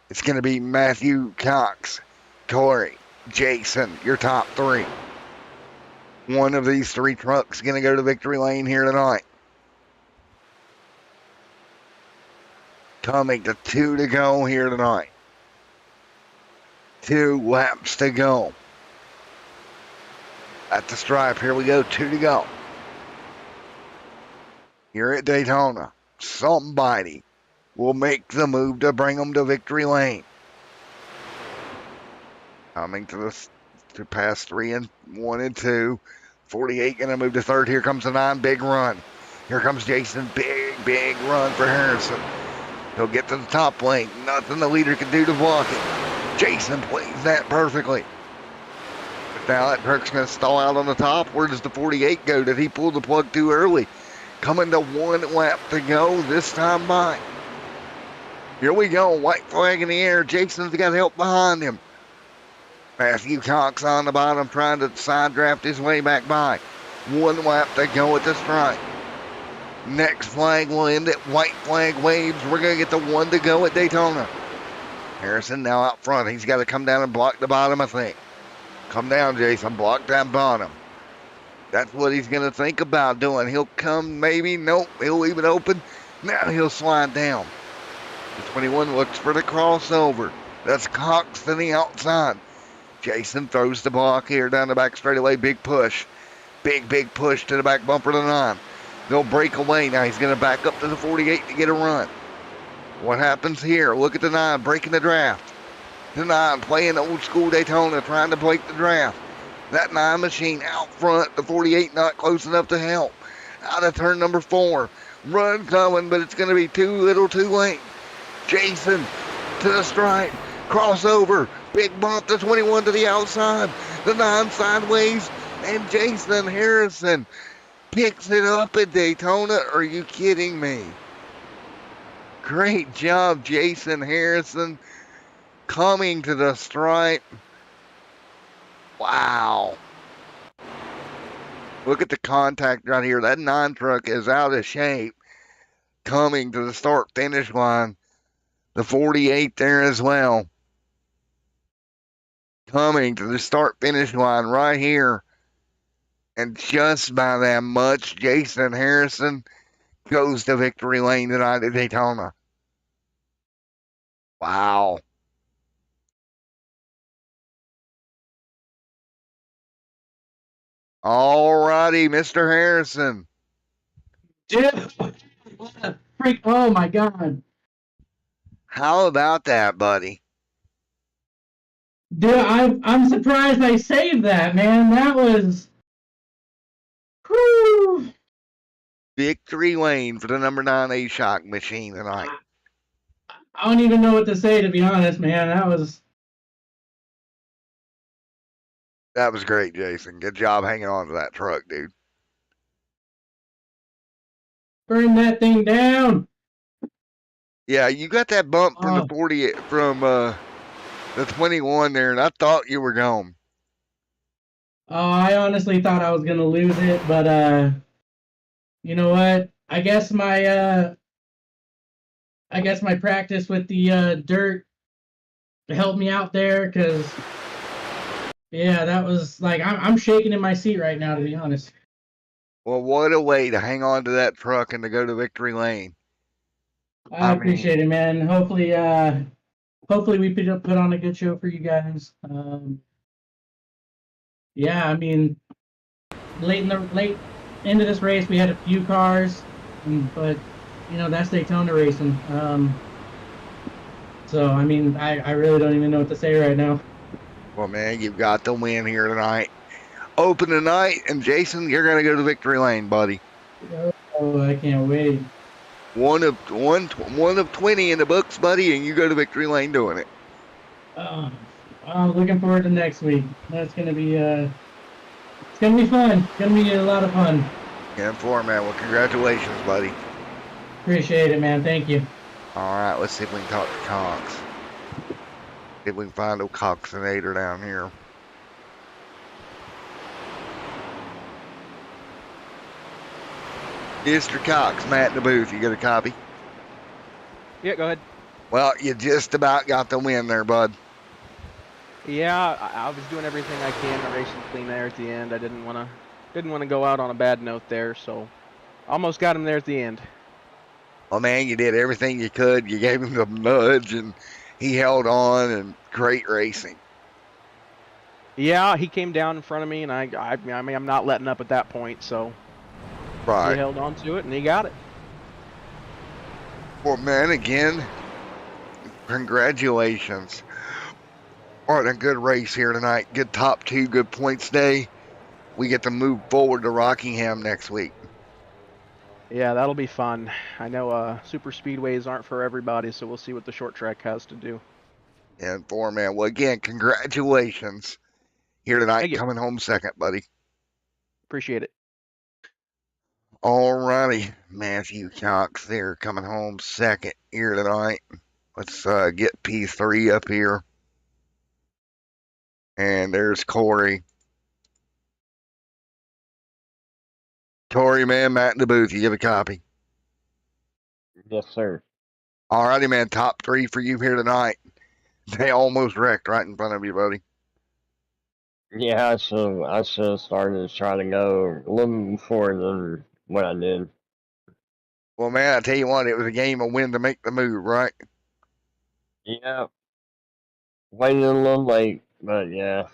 It's going to be Matthew, Cox, Corey, Jason, your top 3. One of these 3 trucks going to go to victory lane here tonight. Coming to 2 to go here tonight. 2 laps to go. At the stripe, here we go, 2 to go. Here at Daytona, somebody will make the move to bring them to victory lane. Coming to pass 3 and 1 and 2. 48 going to move to 3rd. Here comes the 9, big run. Here comes Jason, big run for Harrison. He'll get to the top lane. Nothing the leader can do to block it. Jason plays that perfectly. But now that truck's going to stall out on the top. Where does the 48 go? Did he pull the plug too early? Coming to 1 lap to go this time by. Here we go. White flag in the air. Jason's got help behind him. Matthew Cox on the bottom trying to side draft his way back by. 1 lap to go at the stripe. Next flag will end it. White flag waves. We're going to get the 1 to go at Daytona. Harrison now out front. He's got to come down and block the bottom, I think. Come down, Jason. Block that bottom. That's what he's going to think about doing. He'll come, maybe. Nope. He'll leave it open. Now he'll slide down. The 21 looks for the crossover. That's Cox to the outside. Jason throws the block here down the back straightaway. Big push. Big push to the back bumper of the 9. They'll break away. Now he's going to back up to the 48 to get a run. What happens here? Look at the 9 breaking the draft. The 9 playing old school Daytona, trying to break the draft. That 9 machine out front. The 48 not close enough to help. Out of turn number 4. Run coming, but it's going to be too little too late. Jason to the stripe. Crossover. Big bump. The 21 to the outside. The 9 sideways. And Jason Harrison picks it up at Daytona. Are you kidding me? Great job, Jason Harrison. Coming to the stripe. Wow. Look at the contact right here. That 9 truck is out of shape. Coming to the start-finish line. The 48 there as well. Coming to the start-finish line right here And just by that much, Jason Harrison goes to victory lane tonight at Daytona. Wow. All righty, Mr. Harrison. Dude, what a freak! Oh my god, How about that, buddy? dude, I'm surprised I saved that, man. That was, whew. Victory lane for the number 9 A-Shock machine tonight. I don't even know what to say, to be honest, man. That was great, Jason. Good job hanging on to that truck, dude. Burn that thing down. Yeah, you got that bump from the Oh, 40 from the 21 there, and I thought you were gone. I honestly thought I was gonna lose it, but you know what? I guess my practice with the dirt helped me out there, because yeah, that was like I'm shaking in my seat right now, to be honest. Well, what a way to hang on to that truck and to go to victory lane. I appreciate it, man. Hopefully we put on a good show for you guys. Yeah, I mean, late into this race, we had a few cars, but you know that's Daytona racing. So I mean, I really don't even know what to say right now. Well, man, you've got the win here tonight. Open tonight, and Jason, you're going to go to victory lane, buddy. Oh, I can't wait. One of 20 in the books, buddy, and you go to victory lane doing it. I'm looking forward to next week. That's gonna be it's gonna be fun. It's gonna be a lot of fun. And for man, well, congratulations, buddy. Appreciate it, man. Thank you. All right, let's see if we can talk to Cox. See if we can find a Coxinator down here. Mr. Cox, Matt in the booth, you got a copy? Yeah, go ahead. Well, you just about got the win there, bud. Yeah, I was doing everything I can to race and clean there at the end. I didn't want to go out on a bad note there, so almost got him there at the end. Well, man, you did everything you could. You gave him the nudge, and he held on, and great racing. Yeah, he came down in front of me, and I mean, I'm not letting up at that point, so Right. he held on to it, and he got it. Well, man, again, congratulations. What a good race here tonight. Good top two, good points day. We get to move forward to Rockingham next week. Yeah, that'll be fun. I know super speedways aren't for everybody, so we'll see what the short track has to do. And man, well, again, congratulations here tonight. Thank you. Coming home second, buddy. Appreciate it. All righty, Matthew Cox there coming home second here tonight. Let's get P3 up here. And there's Corey. Corey, man, Matt in the booth. You get a copy. Yes, sir. All righty, man. Top three for you here tonight. They almost wrecked right in front of you, buddy. Yeah, I should have started to try to go a little before than what I did. Well, man, I tell you what, it was a game of when to make the move, right? Yeah. Waited a little late, but yeah.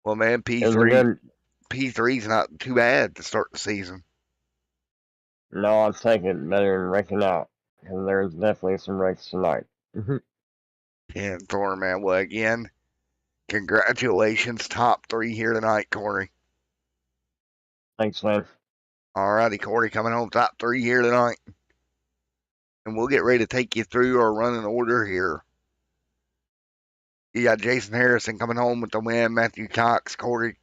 Well, man, P3's not too bad to start the season. No, I'll take it better than wrecking out. Because there's definitely some wrecks tonight. And Thor, man, well, again, congratulations. Top three here tonight, Corey. Thanks, man. All righty, Corey, coming home top three here tonight. And we'll get ready to take you through our running order here. You got Jason Harrison coming home with the win, Matthew Cox, Corey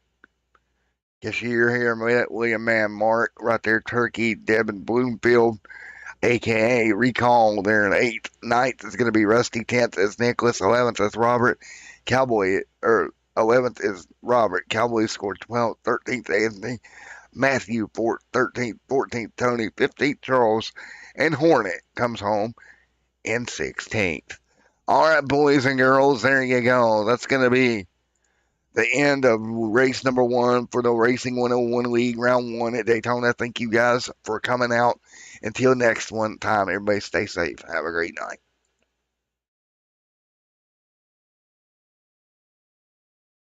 Cashier here, William Mann, Mark right there, Turkey, Devin Bloomfield, a.k.a. Recall there in 8th. 9th is going to be Rusty. 10th is Nicholas. 11th is Robert. 11th is Robert. Cowboy scored 12th. 13th, Anthony. Matthew, 13th. 14th, Tony. 15th, Charles. And Hornet comes home in 16th. All right, boys and girls, there you go. That's going to be the end of race number 1 for the Racing 101 League round 1 at Daytona. Thank you guys for coming out. Until next one time, everybody stay safe. Have a great night.